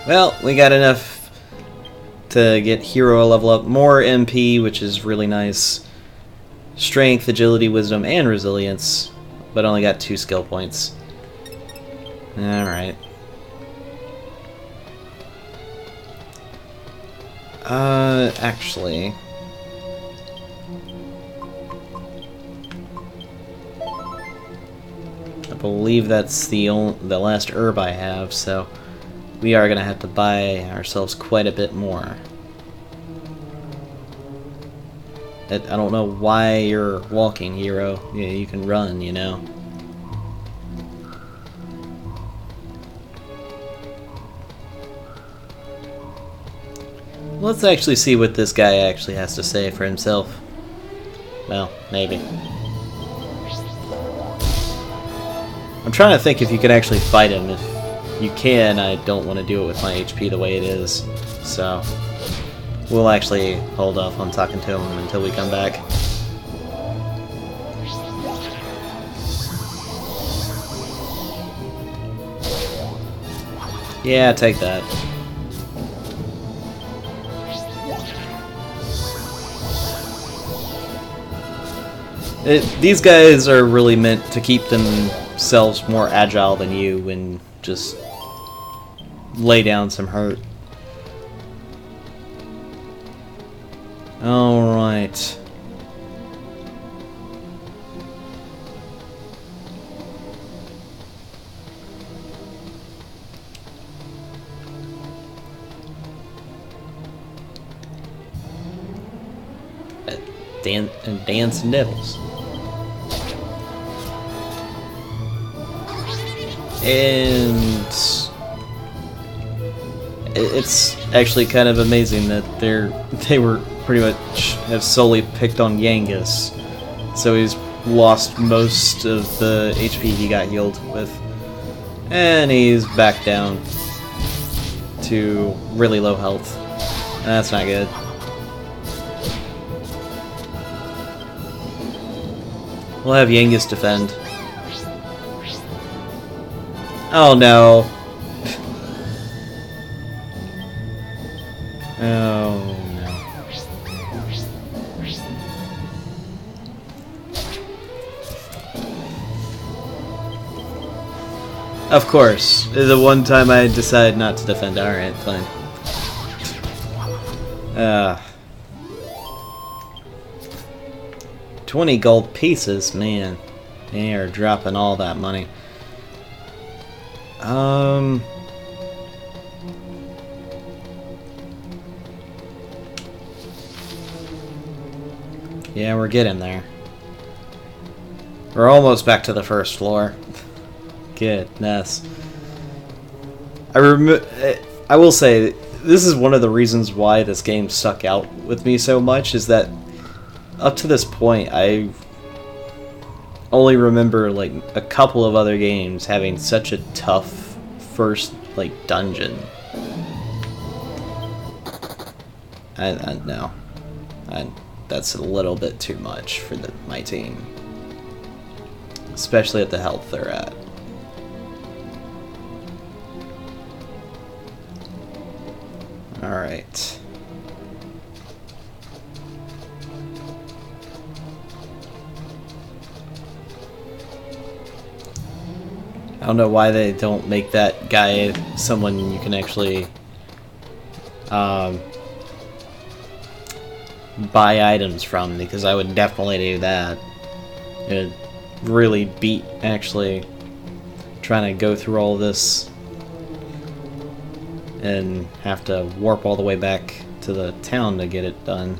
Well, we got enough to get Hero a level up. More MP, which is really nice. Strength, Agility, Wisdom, and Resilience. But only got 2 skill points. Alright. Actually... I believe that's the last herb I have, so we are gonna have to buy ourselves quite a bit more. I don't know why you're walking, Hero. Yeah, you can run, you know. Let's actually see what this guy actually has to say for himself. Well, maybe. I'm trying to think if you can actually fight him. If you can, I don't want to do it with my HP the way it is. So, we'll actually hold off on talking to him until we come back. Yeah, take that. These guys are really meant to keep themselves more agile than you and just lay down some hurt. Alright. Dance Nettles. And it's actually kind of amazing that they were pretty much have solely picked on Yangus, so he's lost most of the HP he got healed with, and he's back down to really low health. That's not good. We'll have Yangus defend. Oh no. Oh no. Of course. The one time I decided not to defend. Alright, fine. 20 gold pieces, man. They are dropping all that money. Yeah, we're getting there. We're almost back to the first floor. Goodness. I will say, this is one of the reasons why this game stuck out with me so much, is that up to this point, I only remember like a couple of other games having such a tough first like dungeon. No. That's a little bit too much for my team. Especially at the health they're at. Alright. I don't know why they don't make that guy someone you can actually buy items from, because I would definitely do that. It'd really beat actually trying to go through all this and have to warp all the way back to the town to get it done.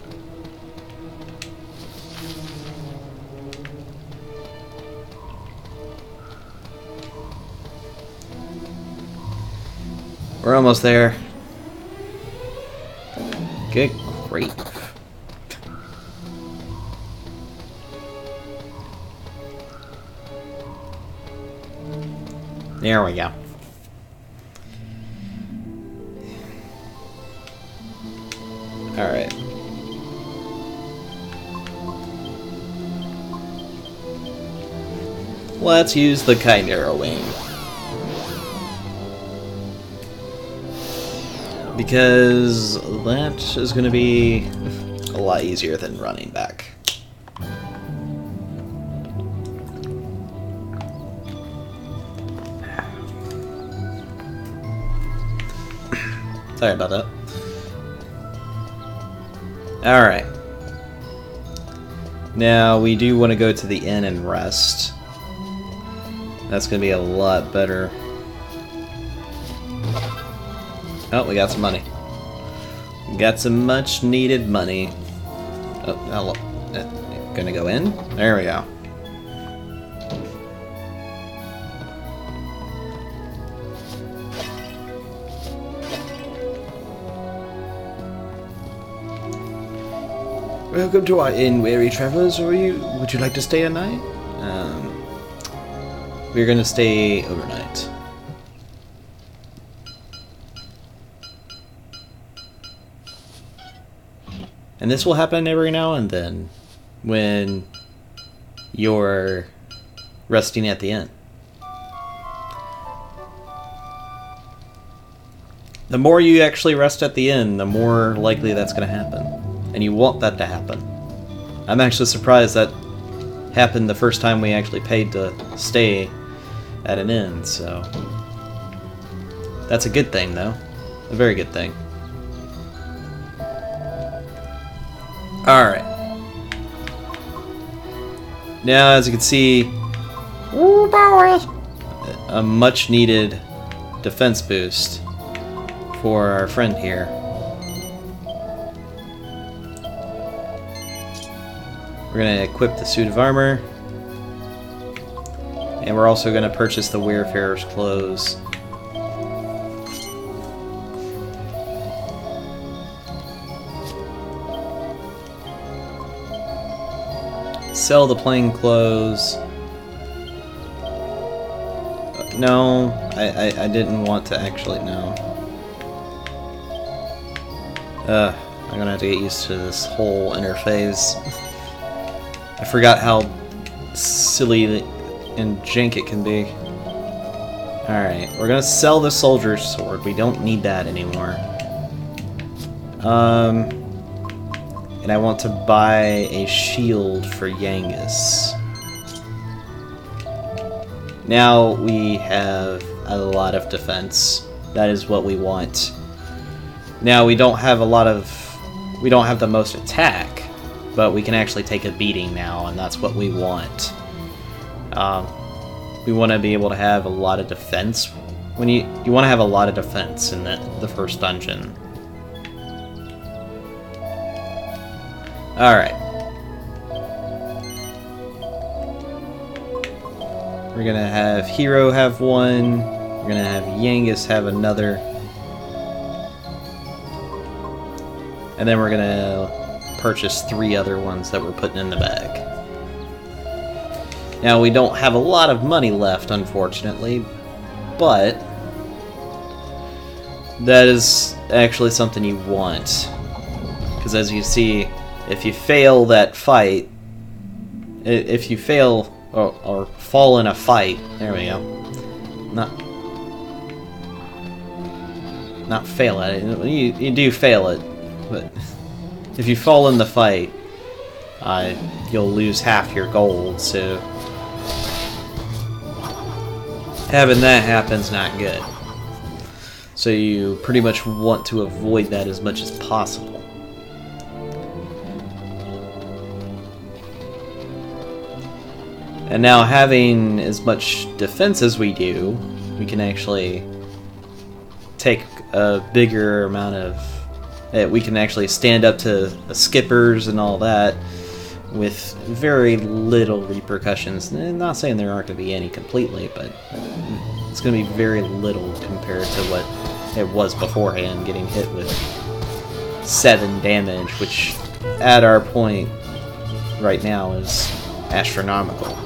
We're almost there. Good grief. There we go. Alright. Let's use the Chimera Wing. Because that is going to be a lot easier than running back. Sorry about that. Alright. Now, we do want to go to the inn and rest. That's going to be a lot better. Oh, we got some money. We got some much needed money. Oh, hello. Gonna go in? There we go. Welcome to our inn, weary travelers. Would you like to stay a night? We're gonna stay overnight. And this will happen every now and then when you're resting at the inn. The more you actually rest at the inn, the more likely that's going to happen. And you want that to happen. I'm actually surprised that happened the first time we actually paid to stay at an inn, so... That's a good thing, though. A very good thing. Alright. Now, as you can see, a much needed defense boost for our friend here. We're going to equip the suit of armor. And we're also going to purchase the Wayfarer's clothes. Sell the plain clothes. No, I didn't want to actually, no. I'm gonna have to get used to this whole interface. I forgot how silly and jank it can be. Alright, we're gonna sell the soldier's sword. We don't need that anymore. And I want to buy a shield for Yangus. Now we have a lot of defense. That is what we want. Now we don't have a lot of... We don't have the most attack, but we can actually take a beating now, and that's what we want. We want to be able to have a lot of defense. When you want to have a lot of defense in the first dungeon. Alright. We're gonna have Hero have one. We're gonna have Yangus have another. And then we're gonna purchase 3 other ones that we're putting in the bag. Now, we don't have a lot of money left, unfortunately, but that is actually something you want. Because as you see, if you fail that fight, if you fail or fall in a fight, there we go. Not fail at it. You do fail it, but if you fall in the fight, you'll lose half your gold. So having that happens not good. So you pretty much want to avoid that as much as possible. And now, having as much defense as we do, we can actually take a bigger amount of... we can actually stand up to the skippers and all that with very little repercussions. Not saying there aren't going to be any completely, but it's going to be very little compared to what it was beforehand, getting hit with 7 damage, which at our point right now is astronomical.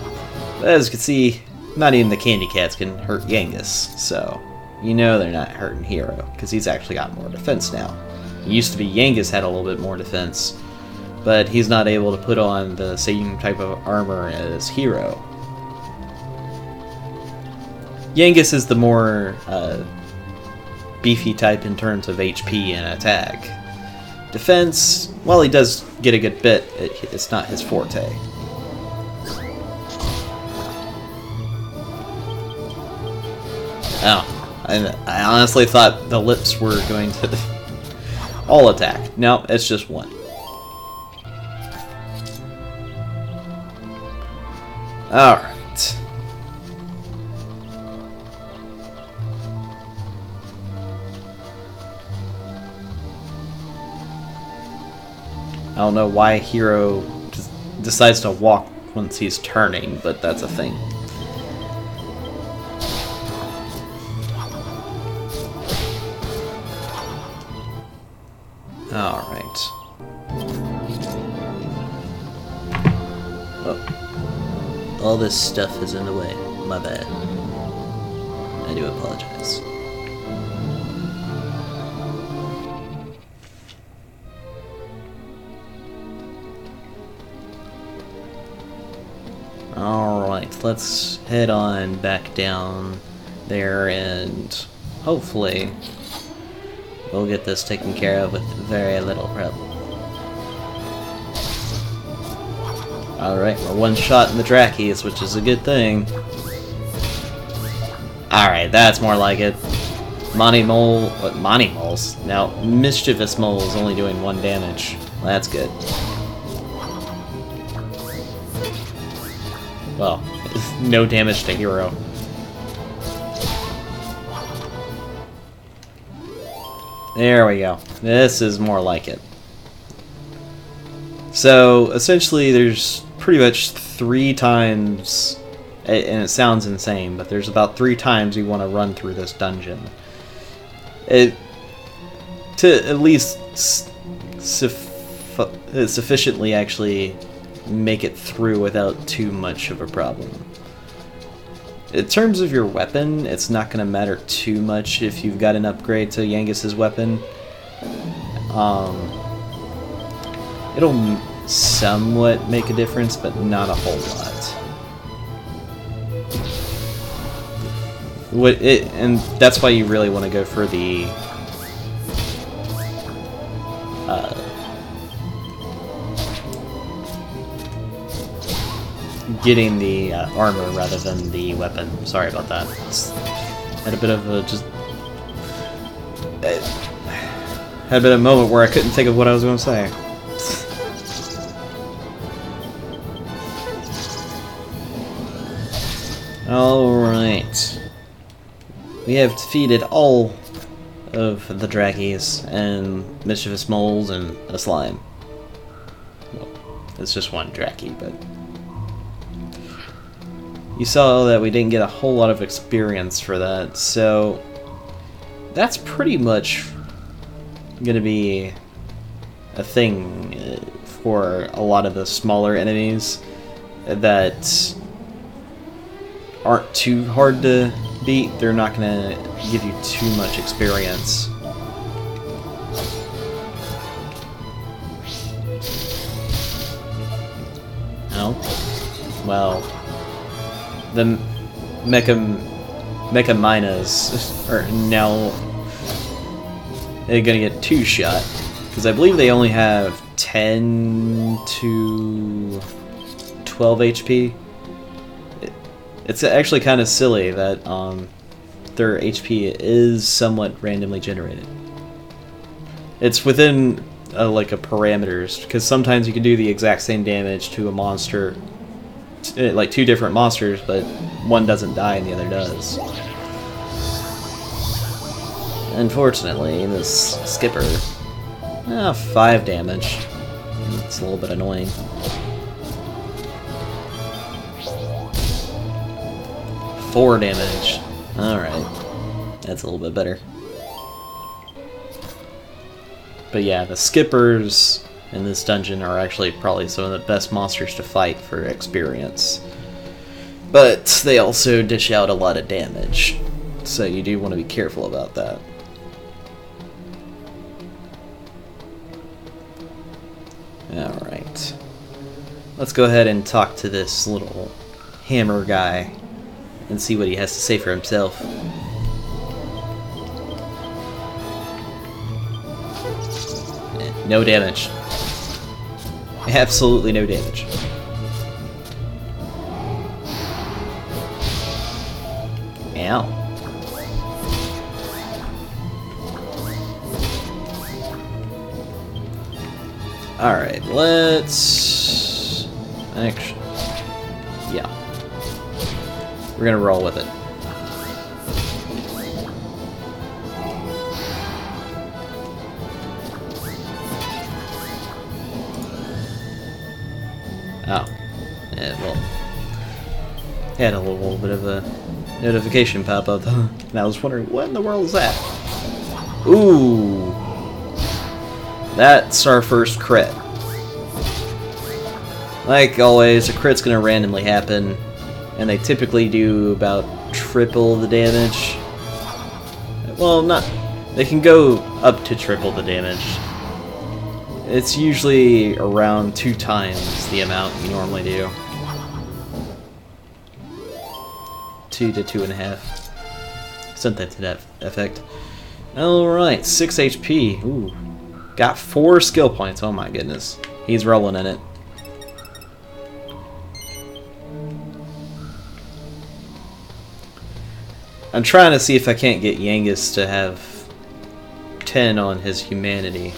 But as you can see, not even the candy cats can hurt Yangus, so you know they're not hurting Hero, because he's actually got more defense now. It used to be Yangus had a little bit more defense, but he's not able to put on the same type of armor as Hero. Yangus is the more beefy type in terms of HP and attack. Defense, while he does get a good bit, it's not his forte. Oh, I honestly thought the lips were going to all attack. No, it's just one. Alright. I don't know why Hero just decides to walk once he's turning, but that's a thing. Alright. Oh. All this stuff is in the way. My bad. I do apologize. Alright, let's head on back down there and hopefully we'll get this taken care of with very little problem. Alright, we're one shot in the Drakies, which is a good thing. Alright, that's more like it. Monty Mole... What? Monty Moles? Now, Mischievous Mole is only doing 1 damage. Well, that's good. Well, no damage to Hero. There we go. This is more like it. So, essentially, there's pretty much 3 times, and it sounds insane, but there's about 3 times you want to run through this dungeon. To at least sufficiently actually make it through without too much of a problem. In terms of your weapon, it's not going to matter too much if you've got an upgrade to Yangus's weapon. It'll somewhat make a difference, but not a whole lot. And that's why you really want to go for the getting the armor rather than the weapon. Sorry about that. Had a bit of a had a bit of a moment where I couldn't think of what I was going to say. Alright. We have defeated all of the draggies and mischievous moles and a slime. Well, it's just one draggy, but... You saw that we didn't get a whole lot of experience for that, so... That's pretty much gonna be a thing for a lot of the smaller enemies that aren't too hard to beat. They're not gonna give you too much experience. Oh? Well, the Mecha Minas are now they're gonna get 2-shot, because I believe they only have 10 to 12 HP. It's actually kind of silly that their HP is somewhat randomly generated. It's within like a parameters, because sometimes you can do the exact same damage to a monster, like 2 different monsters, but one doesn't die and the other does. Unfortunately, this skipper, 5 damage. It's a little bit annoying. Four damage. Alright. That's a little bit better. But yeah, the skippers in this dungeon are actually probably some of the best monsters to fight for experience. But they also dish out a lot of damage. So you do want to be careful about that. Alright. Let's go ahead and talk to this little hammer guy and see what he has to say for himself. No damage. Absolutely no damage. Ow. Alright, let's... Actually... Yeah. We're gonna roll with it. Oh. Yeah, well... Had a little bit of a notification pop up, and I was wondering, what in the world is that? Ooh! That's our first crit. Like always, a crit's gonna randomly happen, and they typically do about triple the damage. Well, not... They can go up to triple the damage. It's usually around 2 times the amount you normally do. 2 to 2.5. Something to that effect. Alright, 6 HP. Ooh. Got 4 skill points. Oh my goodness. He's rolling in it. I'm trying to see if I can't get Yangus to have 10 on his humanity.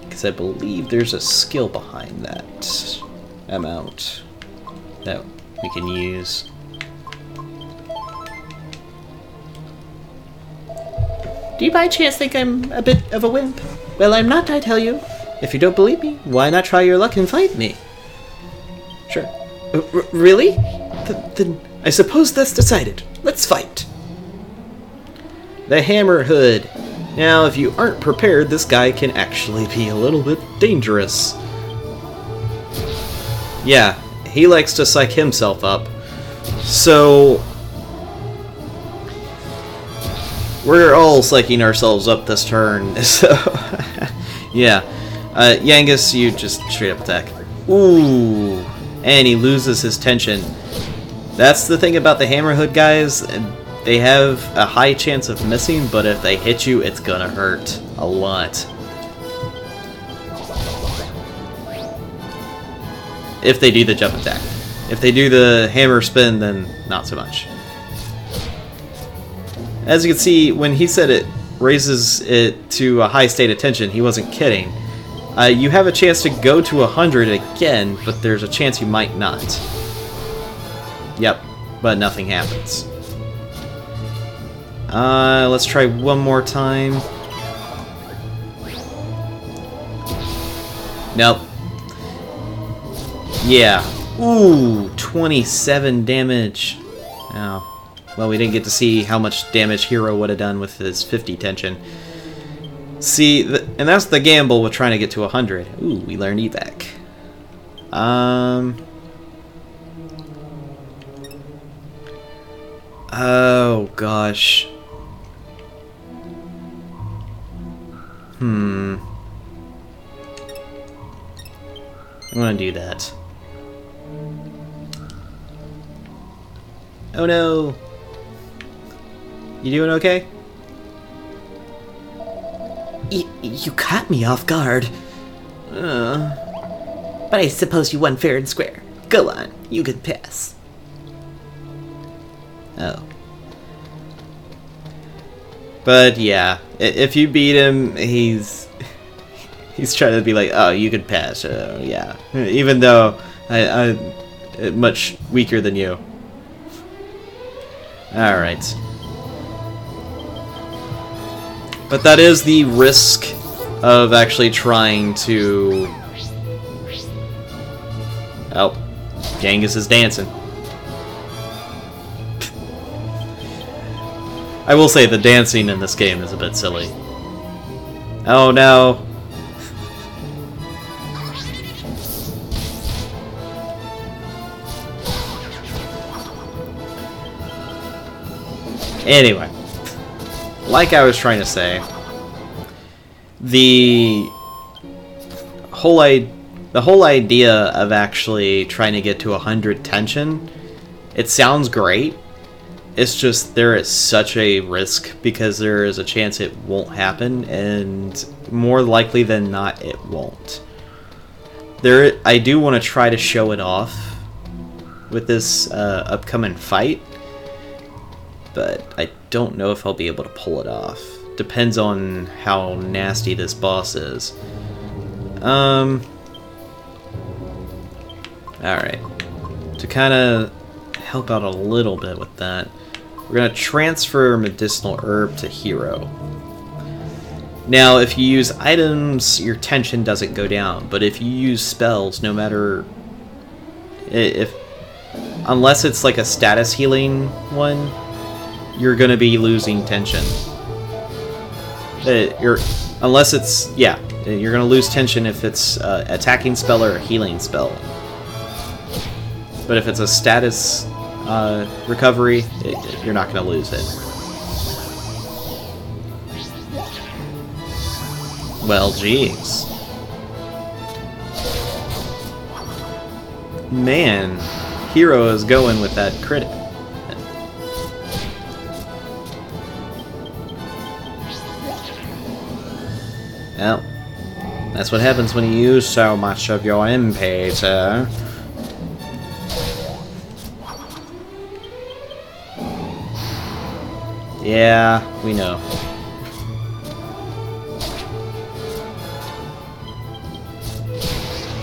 Because I believe there's a skill behind that amount that we can use. Do you by chance think I'm a bit of a wimp? Well, I'm not, I tell you. If you don't believe me, why not try your luck and fight me? Sure. Really? Then I suppose that's decided. Let's fight. The Hammer Hood. Now, if you aren't prepared, this guy can actually be a little bit dangerous. Yeah, he likes to psych himself up. So... we're all psyching ourselves up this turn, so... yeah. Yangus, you just straight up attack. Ooh! And he loses his tension. That's the thing about the Hammerhood guys. They have a high chance of missing, but if they hit you, it's gonna hurt a lot. If they do the jump attack. If they do the hammer spin, then not so much. As you can see, when he said it raises it to a high state of tension, he wasn't kidding. You have a chance to go to 100 again, but there's a chance you might not. Yep. but nothing happens. Let's try one more time. Nope. Yeah. Ooh, 27 damage. Oh. Well, we didn't get to see how much damage Hero would have done with his 50 tension. See, and that's the gamble with trying to get to 100. Ooh, we learned evac. Oh, gosh. I'm gonna do that. Oh no! You doing okay? You caught me off guard. But I suppose you won fair and square. Go on, you can pass. Oh. But yeah, if you beat him, he's trying to be like, oh, you could pass. Yeah, even though I'm much weaker than you. All right. But that is the risk of actually trying to... Oh, Genghis is dancing. I will say the dancing in this game is a bit silly. Oh no. Anyway, like I was trying to say, the whole idea of actually trying to get to 100 tension, it sounds great. It's just there is such a risk because there is a chance it won't happen, and more likely than not, it won't. I do want to try to show it off with this upcoming fight, but I don't know if I'll be able to pull it off. Depends on how nasty this boss is. Alright. To kind of help out a little bit with that, we're going to transfer Medicinal Herb to Hero. Now, if you use items, your tension doesn't go down, but if you use spells, no matter... unless it's like a status healing one, you're going to be losing tension. Unless it's... yeah, you're going to lose tension if it's attacking spell or a healing spell. But if it's a status recovery, you're not going to lose it. Well, jeez. Man, Hero is going with that crit. Well, that's what happens when you use so much of your MP, sir. Yeah, we know.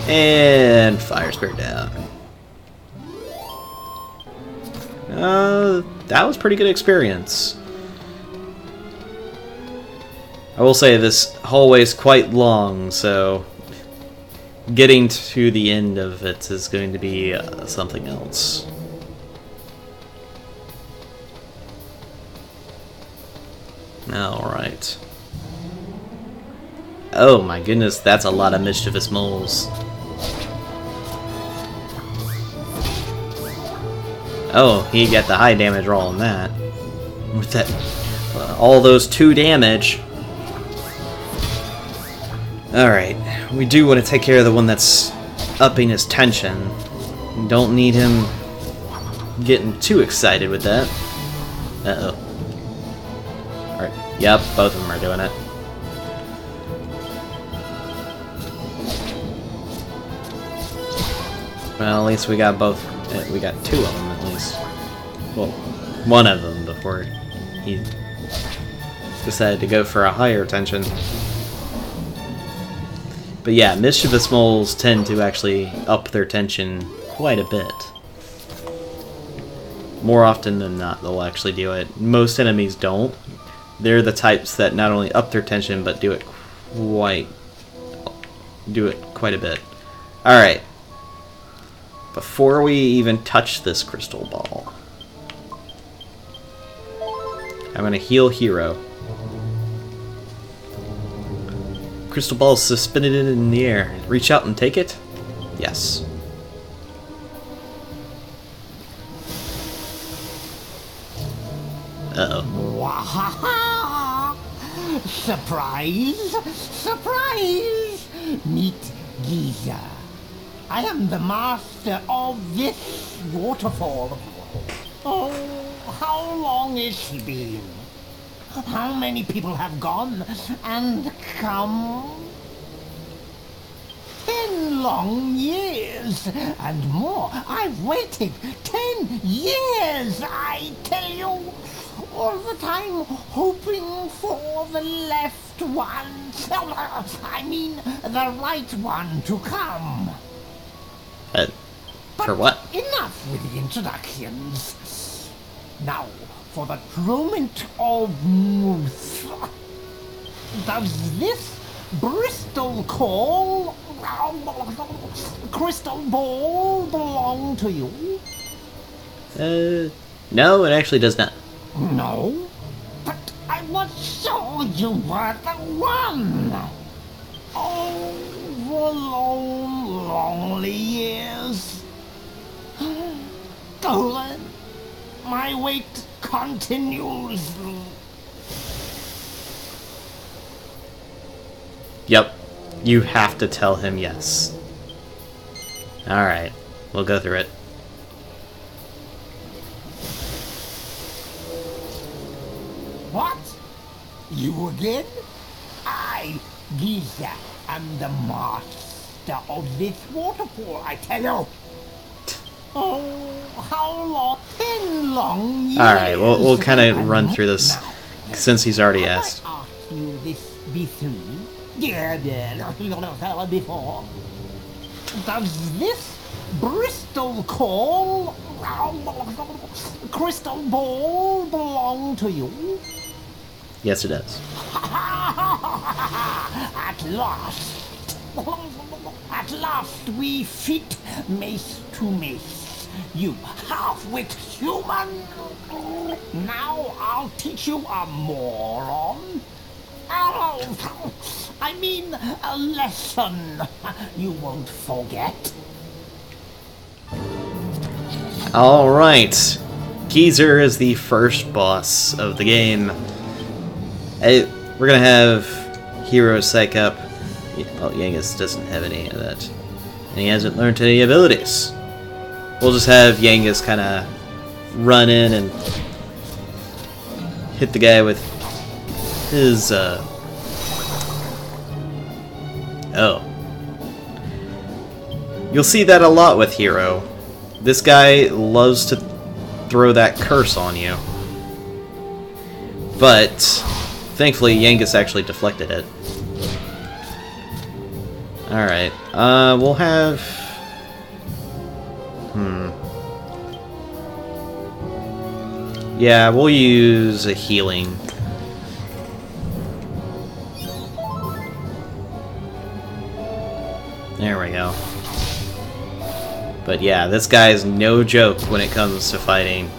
And Fire Spirit down. That was pretty good experience. I will say this hallway is quite long, so getting to the end of it is going to be something else. Alright. Oh my goodness, that's a lot of mischievous moles. Oh, he got the high damage roll on that. With that, all those 2 damage. Alright, we do want to take care of the one that's upping his tension. Don't need him getting too excited with that. Uh-oh. Alright, yep, both of them are doing it. Well, at least we got both. We got 2 of them at least. Well, 1 of them before he decided to go for a higher tension. But yeah, mischievous moles tend to actually up their tension quite a bit. more often than not, they'll actually do it. Most enemies don't. They're the types that not only up their tension, but do it quite a bit. Alright. Before we even touch this crystal ball, I'm going to heal Hero. Crystal ball is suspended in the air. Reach out and take it? Yes. Wahaha! Surprise! Surprise! Meet Giza. I am the master of this waterfall. Oh, how long has she been? How many people have gone and come? 10 long years and more. I've waited 10 years, I tell you. All the time hoping for the left one. I mean, the right one to come. For what? Enough with the introductions. Now, for the moment of truth. Does this Bristol call crystal ball belong to you? No, it actually does not. No, but I was sure you were the one. Oh, for long, lonely years. Stolen. My wait continues. Yep. You have to tell him yes. Alright. We'll go through it. What? You again? I, Giza, am the master of this waterfall, I tell you. Oh, how long? 10 long years. Alright, we'll kind of run through this since he's already asked. I asked you this VIII? Yeah, before. Does this Bristol call crystal ball belong to you? Yes, it does. At last we fit mace to mace. You half-wit human. Now I'll teach you a moron. I mean a lesson you won't forget. Alright. Geezer is the first boss of the game. We're gonna have Hero psych up. Well, Yangus doesn't have any of that. And he hasn't learned any abilities. We'll just have Yangus kind of run in and hit the guy with his, Oh. You'll see that a lot with Hero. This guy loves to throw that curse on you. But, thankfully, Yangus actually deflected it. Alright, we'll have... Yeah, we'll use a healing. There we go. But yeah, this guy's no joke when it comes to fighting.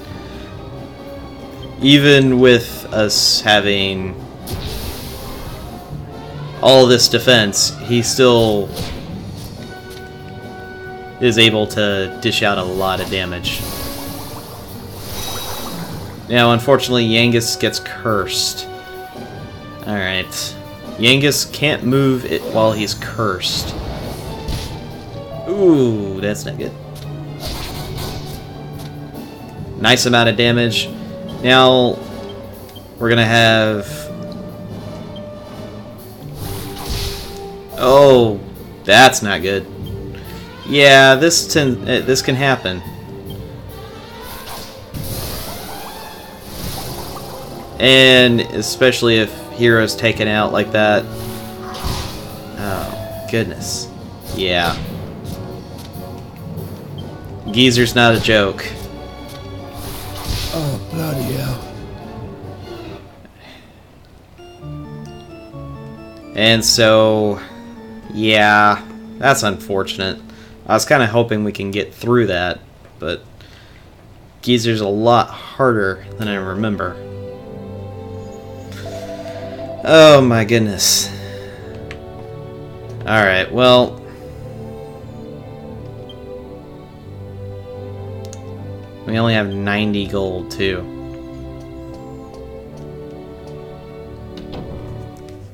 Even with us having all this defense, he still is able to dish out a lot of damage. Now, unfortunately, Yangus gets cursed. Alright. Yangus can't move it while he's cursed. Ooh, that's not good. Nice amount of damage. Now, we're gonna have... Oh, that's not good. Yeah, this can happen. And especially if Hero's taken out like that. Oh, goodness. Yeah. Geezer's not a joke. Oh, bloody hell. And so, yeah, that's unfortunate. I was kind of hoping we can get through that, but Geezer's a lot harder than I remember. Oh my goodness. Alright, well, we only have 90 gold too.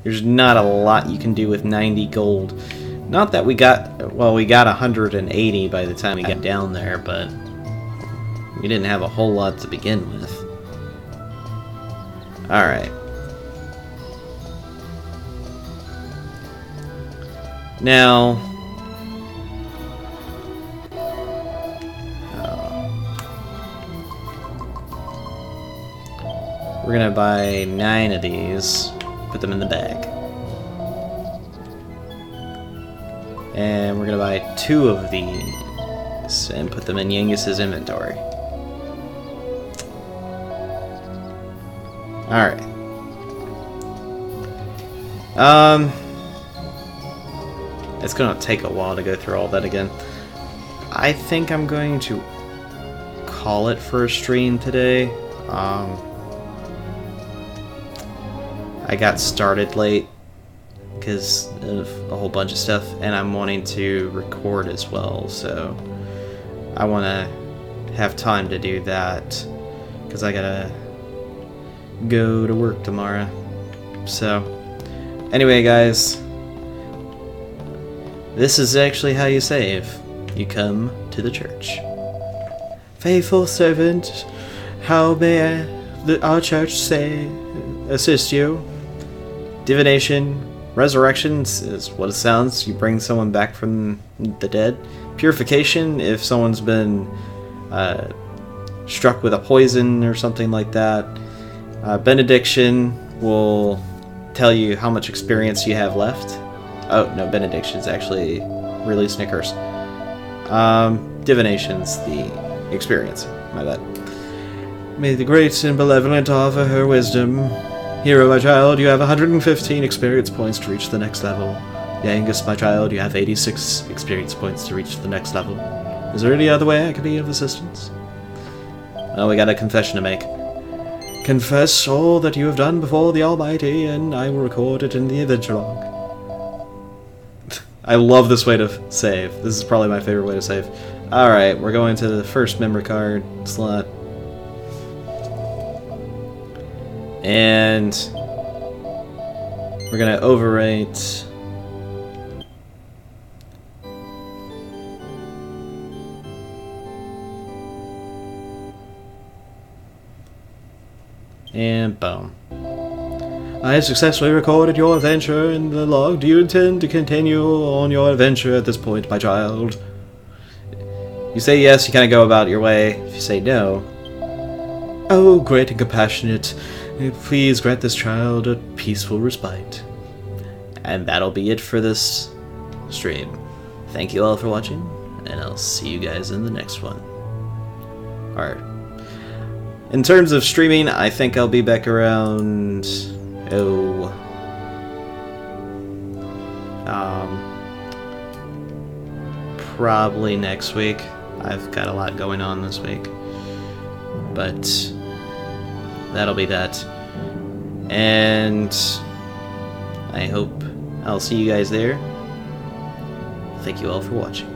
There's not a lot you can do with 90 gold. Not that we got, well, we got 180 by the time we got down there, but we didn't have a whole lot to begin with. Alright. Now, we're gonna buy 9 of these, put them in the bag. And we're gonna buy 2 of these and put them in Yengus's inventory. Alright. It's gonna take a while to go through all that again. I think I'm going to call it for a stream today. I got started late because of a whole bunch of stuff, and I'm wanting to record as well, so I want to have time to do that because I gotta go to work tomorrow. So, anyway, guys, this is actually how you save. You come to the church. Faithful servant, how may our church assist you? Divination, resurrections is what it sounds. You bring someone back from the dead. Purification, if someone's been struck with a poison or something like that. Benediction will tell you how much experience you have left. Oh, no, benediction's actually releasing a curse. Divination's the experience. My bad. May the great and benevolent offer her wisdom. Hero, my child, you have 115 experience points to reach the next level. Yangus, my child, you have 86 experience points to reach the next level. Is there any other way I can be of assistance? Oh, we got a confession to make. Confess all that you have done before the Almighty, and I will record it in the adventure log. I love this way to save. This is probably my favorite way to save. Alright, we're going to the first memory card slot. And we're going to overwrite and boom. I have successfully recorded your adventure in the log. Do you intend to continue on your adventure at this point, my child? You say yes, you kind of go about your way. If you say no, oh, great and compassionate, please grant this child a peaceful respite. And that'll be it for this stream. Thank you all for watching, and I'll see you guys in the next one. Alright. In terms of streaming, I think I'll be back around... probably next week. I've got a lot going on this week. But that'll be that. And I hope I'll see you guys there. Thank you all for watching.